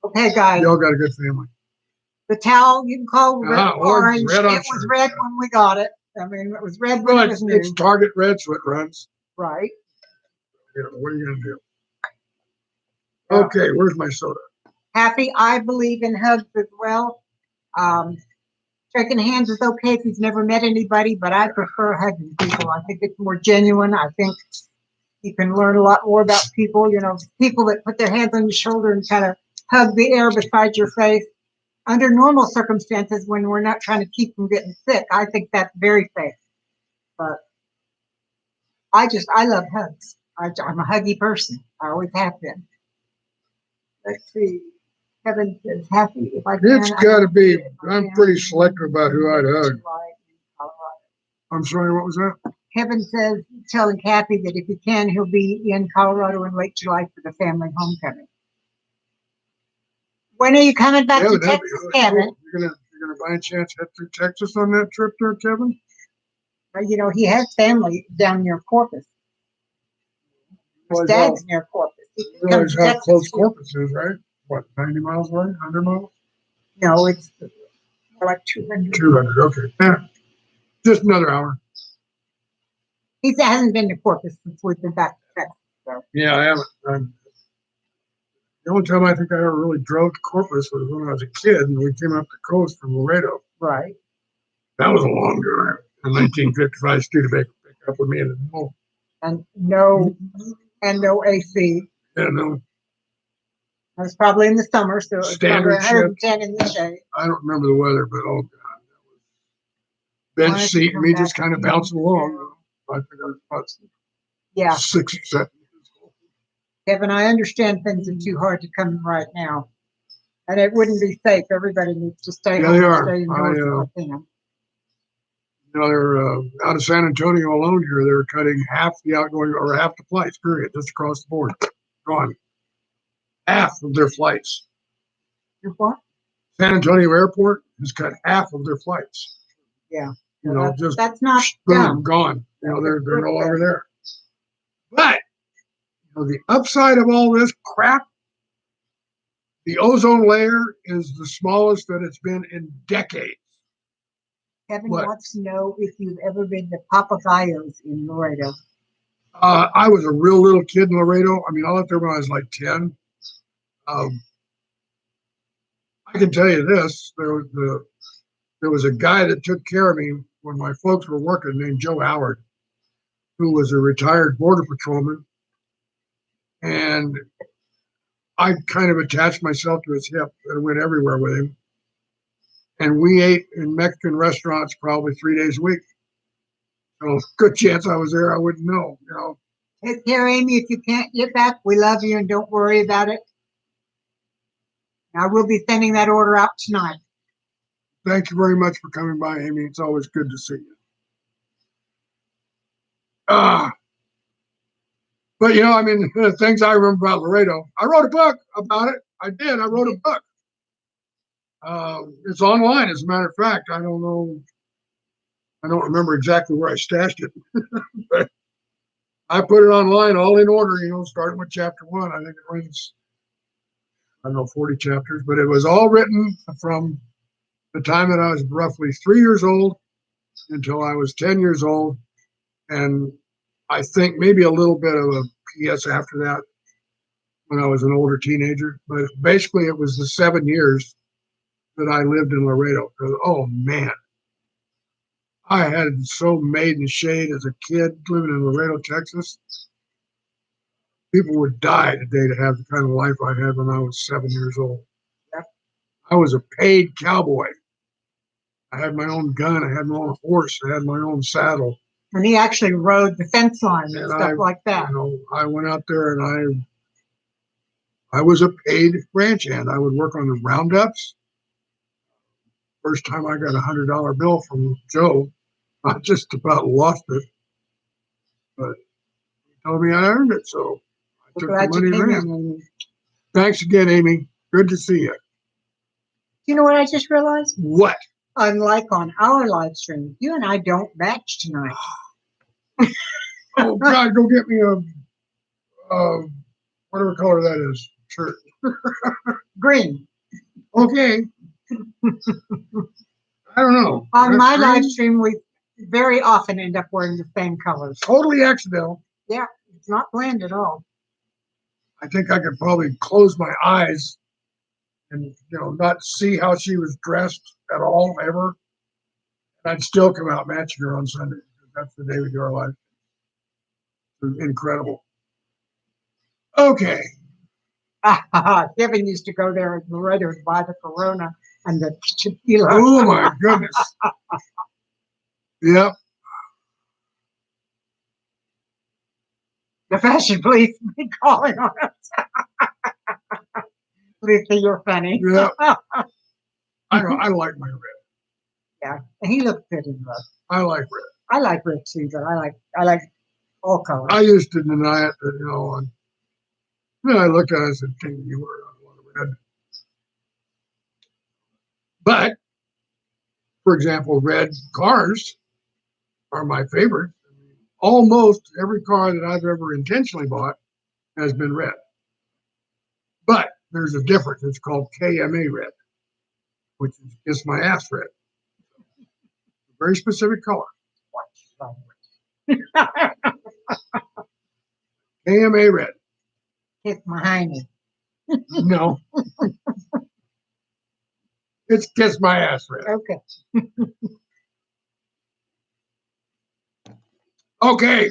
Okay, guys. Y'all got a good family. The towel you can call orange. Red it was red when we got it. I mean, it was red when it was new. It's Target red, so it runs. Right. What are you going to do? Okay, where's my soda? Happy, I believe in hugs as well. Shaking hands is okay if he's never met anybody, but I prefer hugging people. I think it's more genuine. I think you can learn a lot more about people. You know, people that put their hands on your shoulder and kind of hug the air beside your face. Under normal circumstances, when we're not trying to keep from getting sick, I think that's very safe. But I love hugs. I'm a huggy person. I always have been. Let's see. Kevin says happy if I can. It's got to be. I'm pretty selective about who I'd hug. I'm sorry, what was that? Kevin says, telling Kathy that if he can, he'll be in Colorado in late July for the family homecoming. When are you coming back to Texas, Kevin? Cool. You're gonna by any chance head through Texas on that trip there, Kevin? You know, he has family down near Corpus. His dad's near Corpus. You realize how close Corpus is, right? What, 90 miles away? 100 miles? No, it's like 200. 200, okay. Yeah. Just another hour. He hasn't been to Corpus since we've been back to Texas. So. Yeah, I haven't. The only time I think I ever really drove to Corpus was when I was a kid and we came up the coast from Laredo. Right. That was a long drive. In 1955, Studebaker picked up with me in the home. And no AC. Yeah, no. It was probably in the summer, so it was Standard probably 110 in the shade. I don't remember the weather, but oh god, that was bench seat and me just kind of bouncing along. I think I was about 6 or 7 years old. Kevin, I understand things are too hard to come right now, and it wouldn't be safe. Everybody needs to stay home. They are. Stay indoors if they can. You know, they're out of San Antonio alone here. They're cutting half the outgoing or half the flights, period, just across the board. Gone. Half of their flights. Your what? San Antonio Airport has cut half of their flights. Yeah. You know, just that's not boom, gone. You know, they're no longer there. But you know, the upside of all this crap, the ozone layer is the smallest that it's been in decades. Kevin wants to know if you've ever been to Papagayos in Laredo. I was a real little kid in Laredo. I mean, I left there when I was like 10. I can tell you this: there was a guy that took care of me when my folks were working, named Joe Howard, who was a retired border patrolman, and I kind of attached myself to his hip and went everywhere with him. And we ate in Mexican restaurants probably 3 days a week. So good chance I was there. I wouldn't know, you know. Take care, Amy. If you can't get back, we love you and don't worry about it. I will be sending that order out tonight. Thank you very much for coming by, Amy. It's always good to see you. But, you know, I mean, the things I remember about Laredo, I wrote a book about it. I did. I wrote a book. It's online, as a matter of fact. I don't remember exactly where I stashed it. But I put it online, all in order, you know, starting with chapter 1. I think it runs, 40 chapters. But it was all written from the time that I was roughly 3 years old until I was 10 years old. And I think maybe a little bit of a PS after that when I was an older teenager. But basically, it was the 7 years that I lived in Laredo. Because, oh, man, I had so made in shade as a kid living in Laredo, Texas. People would die today to have the kind of life I had when I was 7 years old. I was a paid cowboy. I had my own gun. I had my own horse. I had my own saddle. And he actually rode the fence line and stuff like that. You know, I went out there and I was a paid ranch hand. I would work on the roundups. First time I got $100 bill from Joe, I just about lost it. But he told me I earned it, so I took the money and ran. Thanks again, Amy. Good to see you. You know what I just realized? What? Unlike on our live stream, you and I don't match tonight. Oh God, go get me a whatever color that is shirt. Green. Okay. I don't know. On my live stream, we very often end up wearing the same colors. Totally accidental. Yeah, it's not planned at all. I think I could probably close my eyes and not see how she was dressed at all ever. And I'd still come out matching her on Sunday. That's the day we do our live. It's incredible. Okay. Kevin used to go there at Laredo to buy the Corona and the tequila. Oh my goodness. Yep. The fashion police be calling on us. Lisa, you're funny. Yeah. I like my red. Yeah, and he looked good in red. I like red. I like red too, but I like all colors. I used to deny it, but and then I looked at it and said, you wear a lot of red. But, for example, red cars are my favorite. Almost every car that I've ever intentionally bought has been red. But there's a difference. It's called KMA red, which is Kiss My Ass red. A very specific color. KMA red. Kiss my hiney. No. It's Kiss My Ass red. Okay. Okay.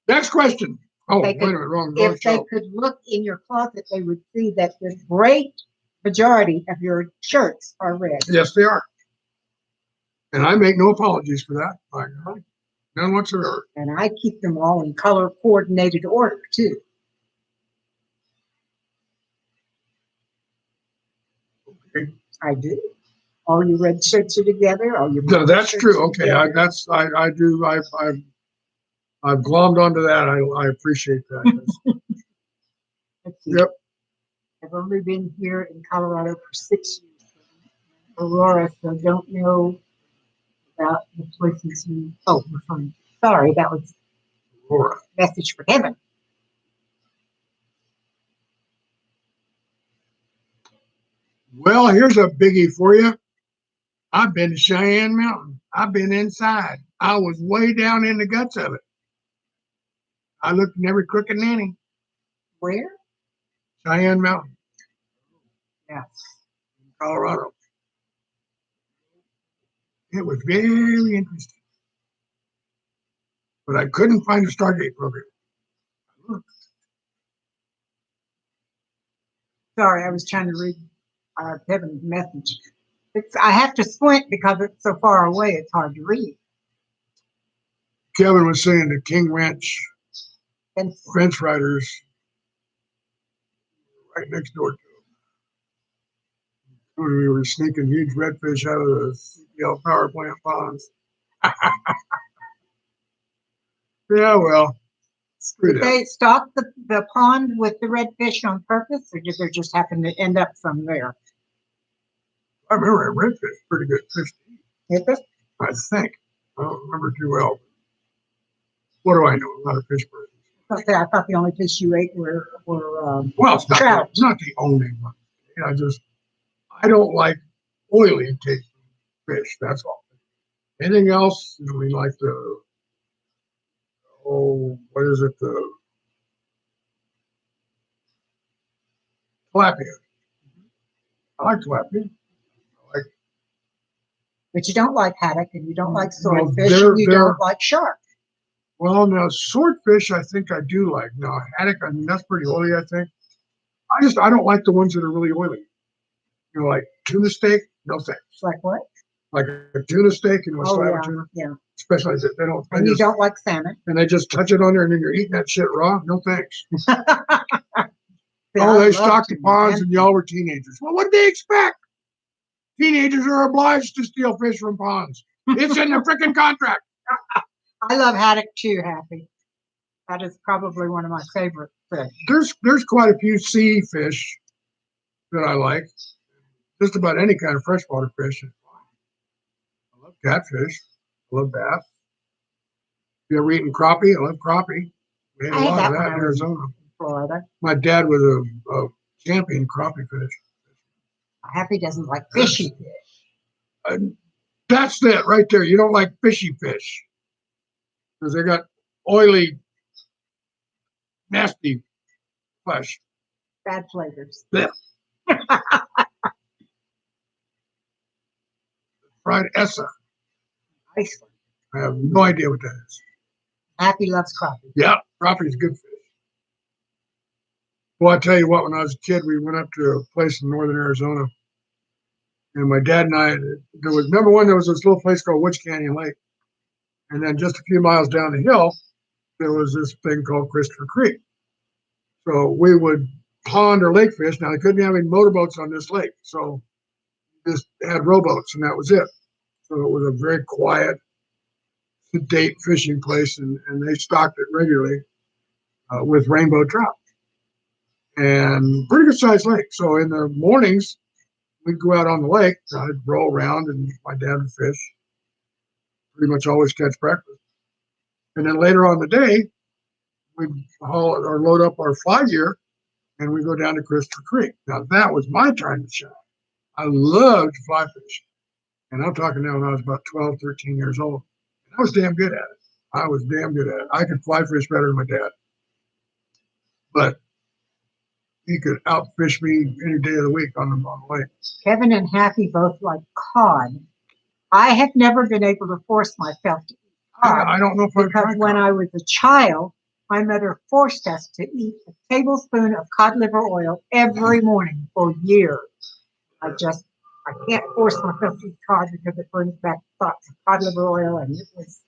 Next question. Oh, They wait could- a minute, wrong If they show. could look in your closet, they would see that the great majority of your shirts are red. Yes, they are. And I make no apologies for that. None whatsoever. And I keep them all in color coordinated order too. Okay. I do. All your red shirts are together. All your No, that's shirts true. are Okay, together. I do. I've glommed onto that. I appreciate that. Let's see. Yep. I've only been here in Colorado for 6 years. Aurora, so don't know about the places you. Oh, we're fine. Sorry, that was Laura. a message for Kevin. Well, here's a biggie for you. I've been to Cheyenne Mountain. I've been inside. I was way down in the guts of it. I looked in every crook and nanny. Where? Cheyenne Mountain, Yes. Colorado. It was very interesting. But I couldn't find a Stargate program. Sorry, I was trying to read Kevin's message. I have to squint because it's so far away. It's hard to read. Kevin was saying the King Ranch And fence riders right next door to him. When we were sneaking huge redfish out of the CPL power plant ponds. Yeah, well, screw did that. they stock the pond with the redfish on purpose, or did there just happen to end up some there? I remember a redfish, pretty good fish to eat, Is it? I think. I don't remember too well. What do I know? I'm not a fish person. I thought the only fish you ate were Well, it's not, trout. it's not the only one. I don't like oily tasting fish. That's all. Anything else? I mean, like what is it? The tilapia. I like tilapia. I like, But you don't like haddock, and you don't like well, swordfish, and you don't like shark. well, now swordfish, I think I do like. Now haddock, I mean, that's pretty oily. I think. I don't like the ones that are really oily. You know, like tuna steak. No thanks. Like what? Like a tuna steak, you know, a Oh slab yeah, of tuna. yeah. Especially if they don't. And you don't like salmon. And they just touch it on there, and then you're eating that shit raw. No thanks. Yeah, Oh, I they love stocked the tuna, ponds, man. and y'all were teenagers. Well, what did they expect? Teenagers are obliged to steal fish from ponds. It's in the freaking contract. I love haddock too, Happy. That is probably one of my favorite fish. There's quite a few sea fish that I like. Just about any kind of freshwater fish is fine. I love catfish. I love bass. You ever eaten crappie? I love crappie. We had a I had lot that of when that I in was Arizona. in Florida. My dad was a champion crappie fish. Happy doesn't like fishy fish. And that's it right there. You don't like fishy fish because they got oily, nasty flesh. Bad flavors. Yeah. Fried essa. Nice one. I have no idea what that is. Happy loves crappie. Yeah, crappie is good fish. Well, I tell you what, when I was a kid, we went up to a place in northern Arizona, and my dad and I, there was number one, there was this little place called Witch Canyon Lake, and then just a few miles down the hill, there was this thing called Christopher Creek. So we would pond or lake fish. Now they couldn't have any motorboats on this lake, so just had rowboats, and that was it. So it was a very quiet, sedate fishing place, and they stocked it regularly with rainbow trout. And pretty good sized lake. So in the mornings, we'd go out on the lake. I'd roll around, and my dad would fish. Pretty much always catch breakfast. And then later on in the day, we'd haul or load up our fly gear, and we'd go down to Christopher Creek. Now that was my time to shine. I loved fly fishing, and I'm talking now when I was about 12, 13 years old. And I was damn good at it. I was damn good at it. I could fly fish better than my dad, but he could outfish me any day of the week on the lake. Kevin and Happy both like cod. I have never been able to force myself to eat cod I don't know if I've because tried when cod. I was a child, my mother forced us to eat a tablespoon of cod liver oil every morning for years. I can't force myself to eat cod because it brings back thoughts of cod liver oil, and it was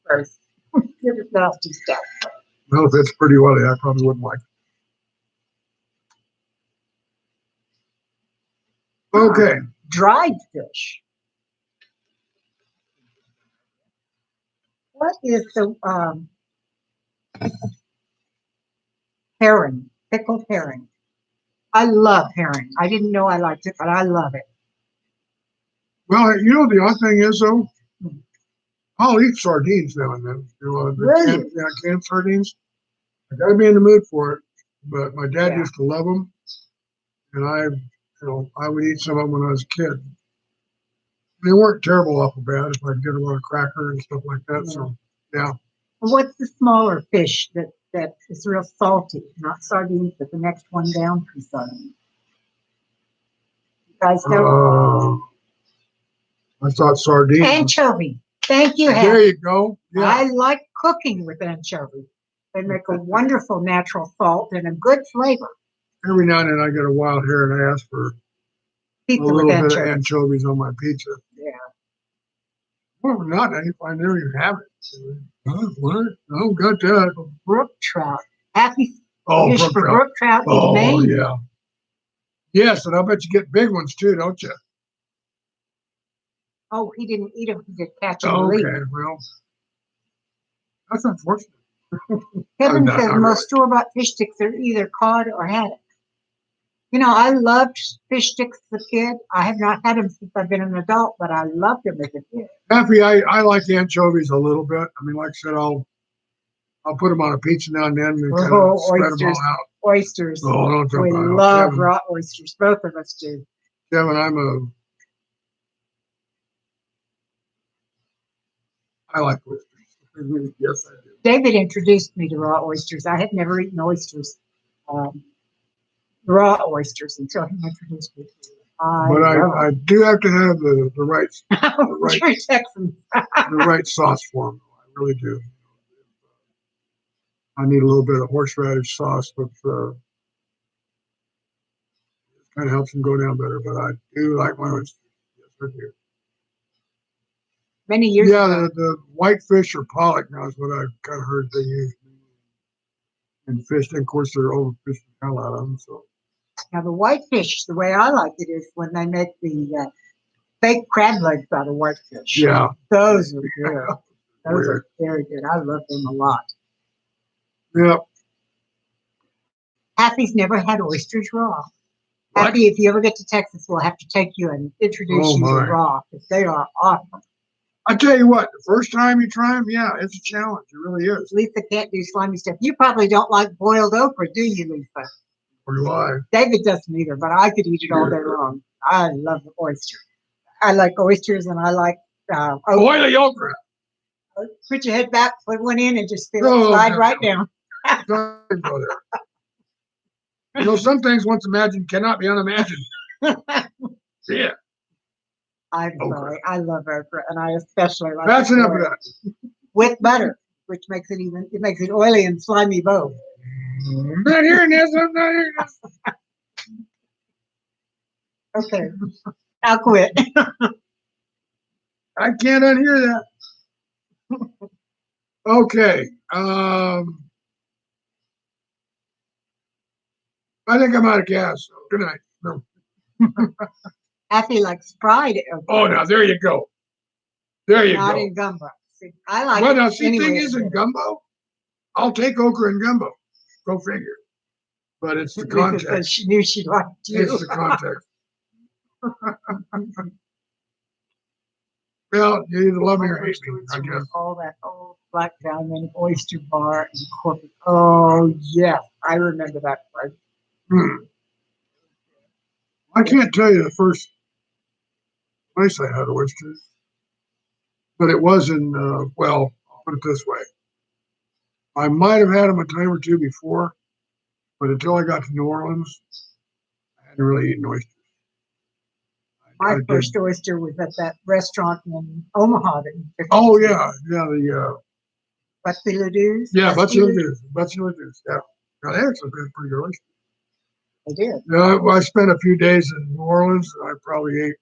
gross. It was nasty stuff. Well, if it's pretty oily, I probably wouldn't like it. Okay. Dried fish. What is the herring? Pickled herring. I love herring. I didn't know I liked it, but I love it. Well, you know, the odd thing is, though, I'll eat sardines now and then. You know, Really? canned sardines. I got to be in the mood for it. But my dad used to love them, and I would eat some of them when I was a kid. They weren't terrible off the bat if I could get them on a cracker and stuff like that. So, yeah. What's the smaller fish that is real salty? Not sardines, but the next one down from sardines. You guys know? I thought sardines. Anchovy. Thank you, There Happy. you go. Yeah. I like cooking with anchovy. They make a wonderful natural salt and a good flavor. Every now and then I get a wild hair and I ask for Pizza a little with bit anchovies. of anchovies on my pizza. Yeah. Well, not I never even have it. Huh? What? Oh, got that. Brook trout. Happy Oh, fish brook for trout. brook trout in Oh, Maine. yeah. Yes, and I bet you get big ones too, don't you? Oh, he didn't eat them. He did catch them. Oh, okay, well, that's unfortunate. Kevin not says really. most store-bought fish sticks are either cod or haddock. You know, I loved fish sticks as a kid. I have not had them since I've been an adult, but I loved them as a kid. Happy, I like anchovies a little bit. I mean, like I said, I'll put them on a pizza now and then and kind of spread them all out. Oysters. Oh, don't jump We out. love Kevin, raw oysters. Both of us do. Kevin, I'm I like oysters. Yes, I do. David introduced me to raw oysters. I had never eaten oysters, um, raw oysters, until he introduced me to them. But I I do have to have the right love them. right- True Texan. the right sauce for them. I really do. I need a little bit of horseradish sauce with kind of helps them go down better. But I do like my oysters. Yes, I do. Many years Yeah, ago. the whitefish or pollock now is what I've kind of heard they use in fish. And of course, they're overfishing the hell out of them. So Now the whitefish, the way I like it is when they make the fake crab legs out of whitefish. yeah, Those are good. Those weird. are very good. I love them a lot. Yeah. Happy's never had oysters raw. What? Happy, if you ever get to Texas, we'll have to take you and introduce Oh, you to my. raw because they are awesome. I tell you what, the first time you try them, yeah, it's a challenge. It really is. Lisa can't do slimy stuff. You probably don't like boiled okra, do you, Lisa? Or do I? David doesn't either, but I could eat it all day long. I love the oyster. I like oysters and I like okra. Oily okra. Put your head back, put one in, and just feel it Oh, slide no, right no. down. Don't go there. You know, some things once imagined cannot be unimagined. Yeah. I'm Okra. sorry. I love okra, and I especially like That's it enough of boiled that. with butter, which makes it oily and slimy both. I'm not hearing this. I'm not hearing this. Okay, I'll quit. I can't unhear that. Okay. I think I'm out of gas. So good night. No. Happy likes fried okra, Oh, now there you go. There you not go. in gumbo. See, I like Well, it now see, anyway. thing is in gumbo, I'll take okra and gumbo. Go figure. But it's the Lisa said context. she knew she liked you. It's the context. Well, you either love me or hate me, I guess. All that old Black Diamond Oyster Bar in Corpus. Oh yeah, I remember that place. I can't tell you the first place I had oysters, but it was in, well, I'll put it this way. I might have had them a time or two before, but until I got to New Orleans, I hadn't really eaten oysters. My I did. first oyster was at that restaurant in Omaha that you took Oh, me to. yeah. Yeah, the, Butsy Ladou's. yeah, Butsy Ladou's. Butcher Ladou's. Yeah. Now, they actually been pretty good oysters. They did. Yeah, well, I spent a few days in New Orleans, and I probably ate, I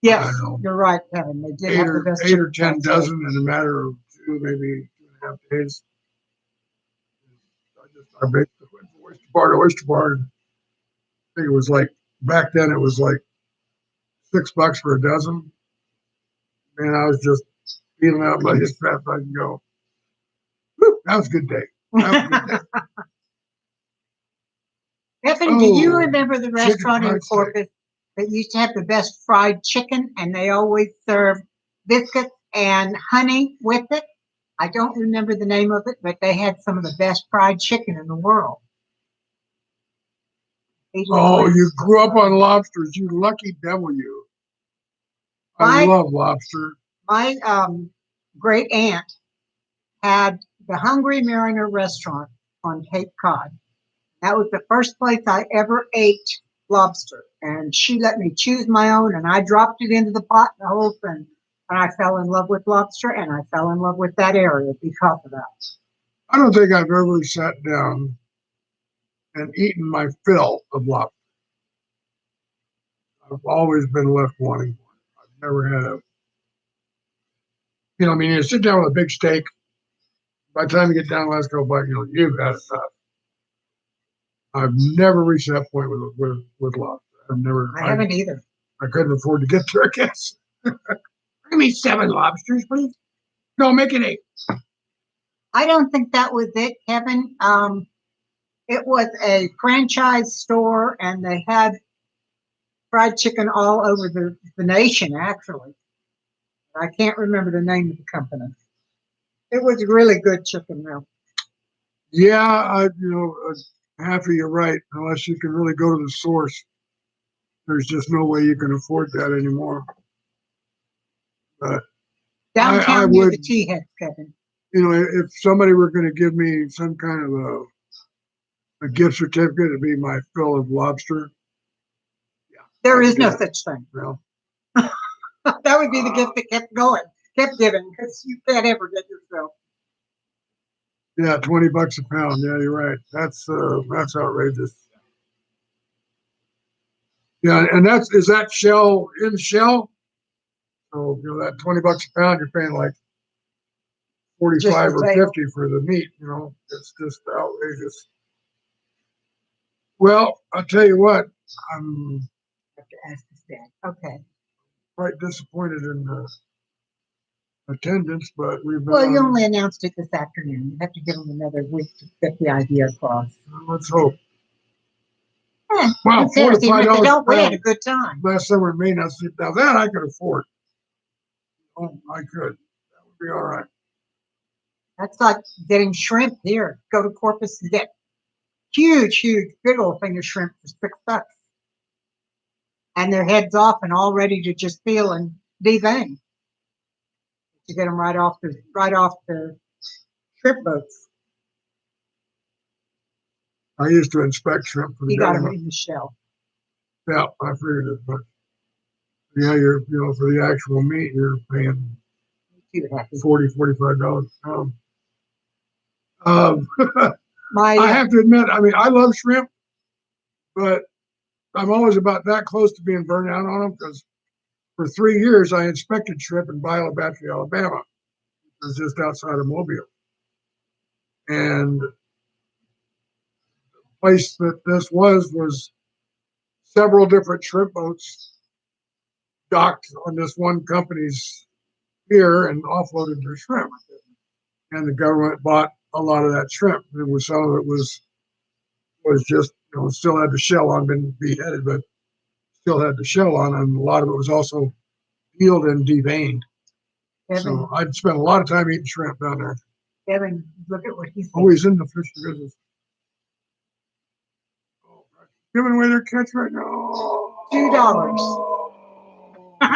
Yes, don't know, you're right, Kevin. They did have the best eight or chicken 10 fried steak. dozen in a matter of maybe 2.5 days. I basically went from oyster bar. And I think it was like, back then it was like $6 for a dozen. Man, I was just feeling out like as fast as I can go. Whew, that was a good day. That was a good day. Kevin, do you Oh, remember the restaurant in fried steak. Corpus that used to have the best fried chicken and they always served biscuits and honey with it? I don't remember the name of it, but they had some of the best fried chicken in the world. Oh, you grew up on lobsters. You lucky devil, you. I love lobster. My great aunt had the Hungry Mariner restaurant on Cape Cod. That was the first place I ever ate lobster. And she let me choose my own, and I dropped it into the pot, the whole thing. And I fell in love with lobster, and I fell in love with that area because of that. I don't think I've ever sat down and eaten my fill of lobster. I've always been left wanting more. I've never had I mean, you sit down with a big steak. By the time you get down the last couple bites, you've had enough. I've never reached that point with lobster. I haven't either. I couldn't afford to get there, I guess. Give me 7 lobsters, please. No, make it 8. I don't think that was it, Kevin. It was a franchise store, and they had fried chicken all over the nation, actually. I can't remember the name of the company. It was really good chicken, though. Yeah, half of you right. Unless you can really go to the source, there's just no way you can afford that anymore. But Downtown near would, the Tea Heads, Kevin. if somebody were going to give me some kind of a gift certificate, it'd be my fill of lobster. Yeah, There I'd is do no it. such thing. Well, That would be the gift that kept going, kept giving, because you can't ever get yourself. yeah, $20 a pound. Yeah, you're right. That's outrageous. Yeah, and is that shell in shell? So that $20 a pound, you're paying like Just 45 the or tail. 50 for the meat. It's just outrageous. Well, I'll tell you what, I'm Have to ask his dad. Okay. quite disappointed in the attendance, but we've been Well, you on. only announced it this afternoon. You have to give them another week to get the idea across. Let's hope. Wow, Well, $4 to even if they $5 don't, a we had pound a good time. last summer in Maine. Now that I could afford. Oh, I could. That would be all right. That's like getting shrimp here. Go to Corpus and get huge, big old thing of shrimp for $6. And their heads off and all ready to just peel and devang. To get them right off the shrimp boats. I used to inspect shrimp for the You got them government. in the shell. Yeah, I figured it, but yeah, for the actual meat, you're paying $45 a pound. I have to admit, I mean, I love shrimp, but I'm always about that close to being burned out on them because for 3 years I inspected shrimp in Viola Battery, Alabama. It was just outside of Mobile. And the place that this was several different shrimp boats docked on this one company's pier and offloaded their shrimp. And the government bought a lot of that shrimp. Some of it was just, still had the shell on, been beheaded, but still had the shell on, and a lot of it was also peeled and deveined. So I'd spent a lot of time eating shrimp down there. Kevin, look at what he's always in the fish business. Oh, giving away their catch right now. $2. $2.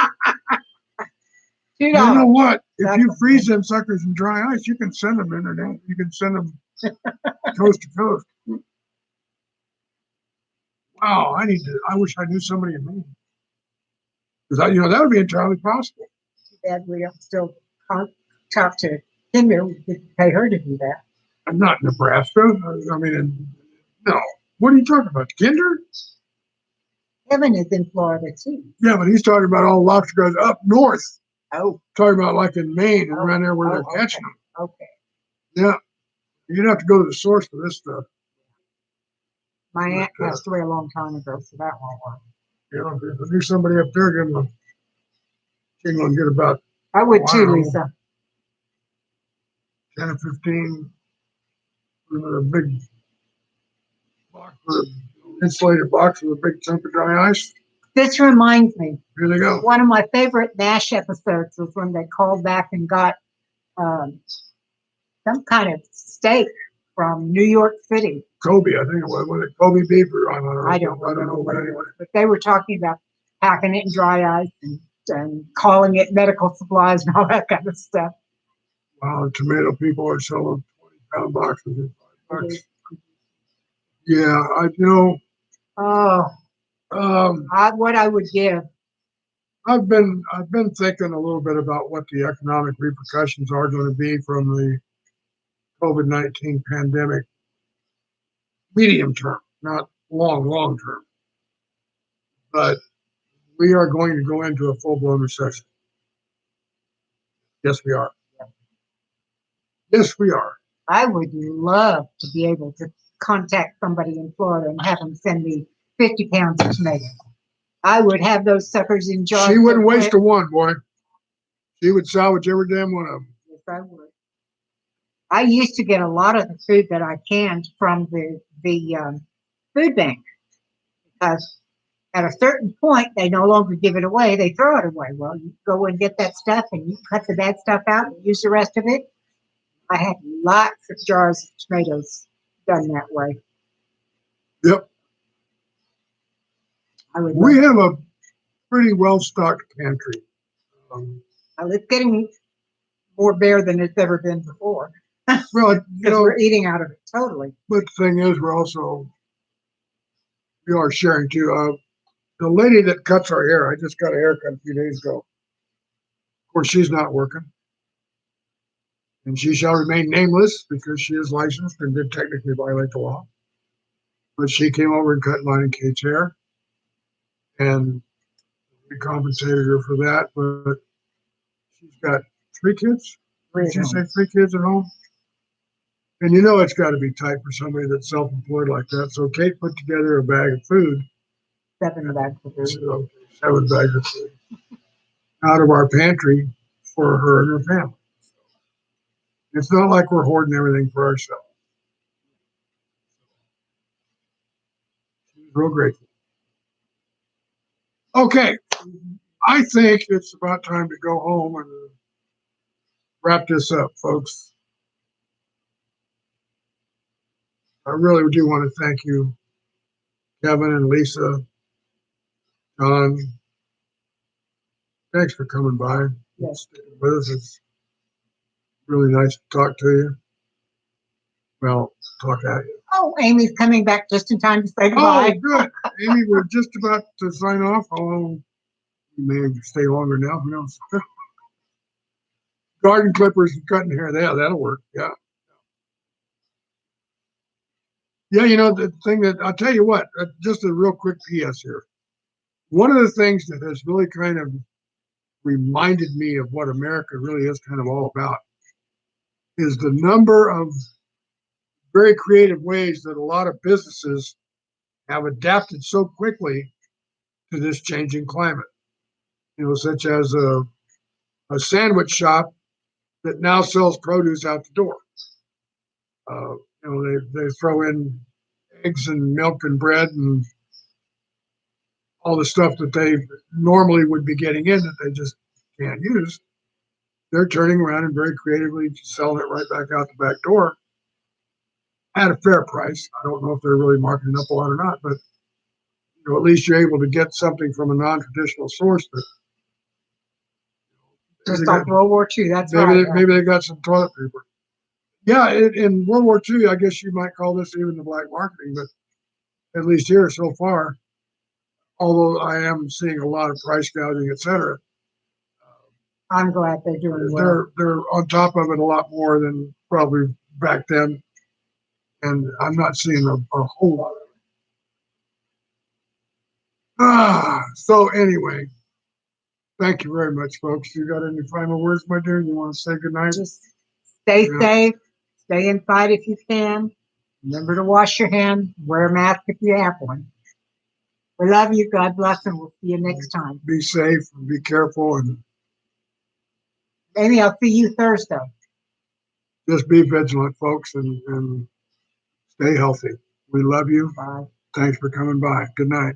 You know what? If you freeze them suckers in dry ice, you can send them internet. You can send them coast to coast. Wow, I wish I knew somebody in Maine. Because that would be entirely possible. Too bad we don't still talk to Kinder. We could pay her to do that. I'm not in Nebraska. I mean, no. What are you talking about? Kinder? Kevin is in Florida too. Yeah, but he's talking about all lobster guys up north. Oh. Talking about like in Maine and around there where they're catching them. Okay. Yeah. You'd have to go to the source for this stuff. My aunt passed away a long time ago, so that won't work. If I knew somebody up there, give them she's going to get about. I would too, Lisa. 10 or 15 with a big box, insulated box with a big chunk of dry ice. This reminds me. Here they go. One of my favorite MASH episodes was when they called back and got some kind of steak from New York City. Kobe, I think it was. Was it Kobe beef or I don't know. But anyway, but they were talking about packing it in dry ice and calling it medical supplies and all that kind of stuff. Wow, tomato people are selling 20-pound boxes at $5. Yeah, I know. What I would give. I've been thinking a little bit about what the economic repercussions are going to be from the COVID-19 pandemic, medium term, not long term. But we are going to go into a full-blown recession. Yes, we are. Yes, we are. I would love to be able to contact somebody in Florida and have them send me 50 pounds of tomatoes. I would have those suckers in jars. She wouldn't waste a one, boy. She would salvage every damn one of them. Yes, I would. I used to get a lot of the food that I canned from the food bank because at a certain point they no longer give it away; they throw it away. Well, you go and get that stuff, and you cut the bad stuff out and use the rest of it. I had lots of jars of tomatoes done that way. Yep. We have a pretty well-stocked pantry. It's getting more bare than it's ever been before. Well, you Because know, we're eating out of it totally. but the thing is, we are sharing too. The lady that cuts our hair, I just got a haircut a few days ago. Of course, she's not working, and she shall remain nameless because she is licensed and did technically violate the law. But she came over and cut mine and Kate's hair, and we compensated her for that. But she's got 3 kids. Did you say 3 kids at home? And you know it's got to be tight for somebody that's self-employed like that. So Kate put together a bag of food. 7 bags of food. So 7 bags of food out of our pantry for her and her family. It's not like we're hoarding everything for ourselves. She's real grateful. Okay, I think it's about time to go home and wrap this up, folks. I really do want to thank you, Kevin and Lisa, John. Thanks for coming by. Yes. Sticking with us. It's really nice to talk to you. Well, talk at you. Oh, Amy's coming back just in time to say Oh, goodbye. good. Amy, we're just about to sign off. Although you may stay longer now. Who knows? Garden clippers and cutting hair. That'll work. Yeah. Yeah, you know, the thing that I'll tell you what, just a real quick PS here. One of the things that has really kind of reminded me of what America really is kind of all about is the number of very creative ways that a lot of businesses have adapted so quickly to this changing climate. You know, such as a sandwich shop that now sells produce out the door. You know, they throw in eggs and milk and bread and all the stuff that they normally would be getting in that they just can't use. They're turning around and very creatively selling it right back out the back door at a fair price. I don't know if they're really marking up a lot or not, but you know, at least you're able to get something from a non-traditional source that Just like World War II. That's right. maybe they got some toilet paper. Yeah, in World War II, I guess you might call this even the black marketing, but at least here so far, although I am seeing a lot of price gouging, et cetera, I'm glad they're doing well. they're on top of it a lot more than probably back then, and I'm not seeing a whole lot of it. So anyway, thank you very much, folks. You got any final words, my dear? You want to say goodnight? Just stay safe. Stay inside if you can. Remember to wash your hands. Wear a mask if you have one. We love you. God bless, and we'll see you next time. Be safe and be careful, and Amy, I'll see you Thursday. just be vigilant, folks, and stay healthy. We love you. Bye. Thanks for coming by. Good night.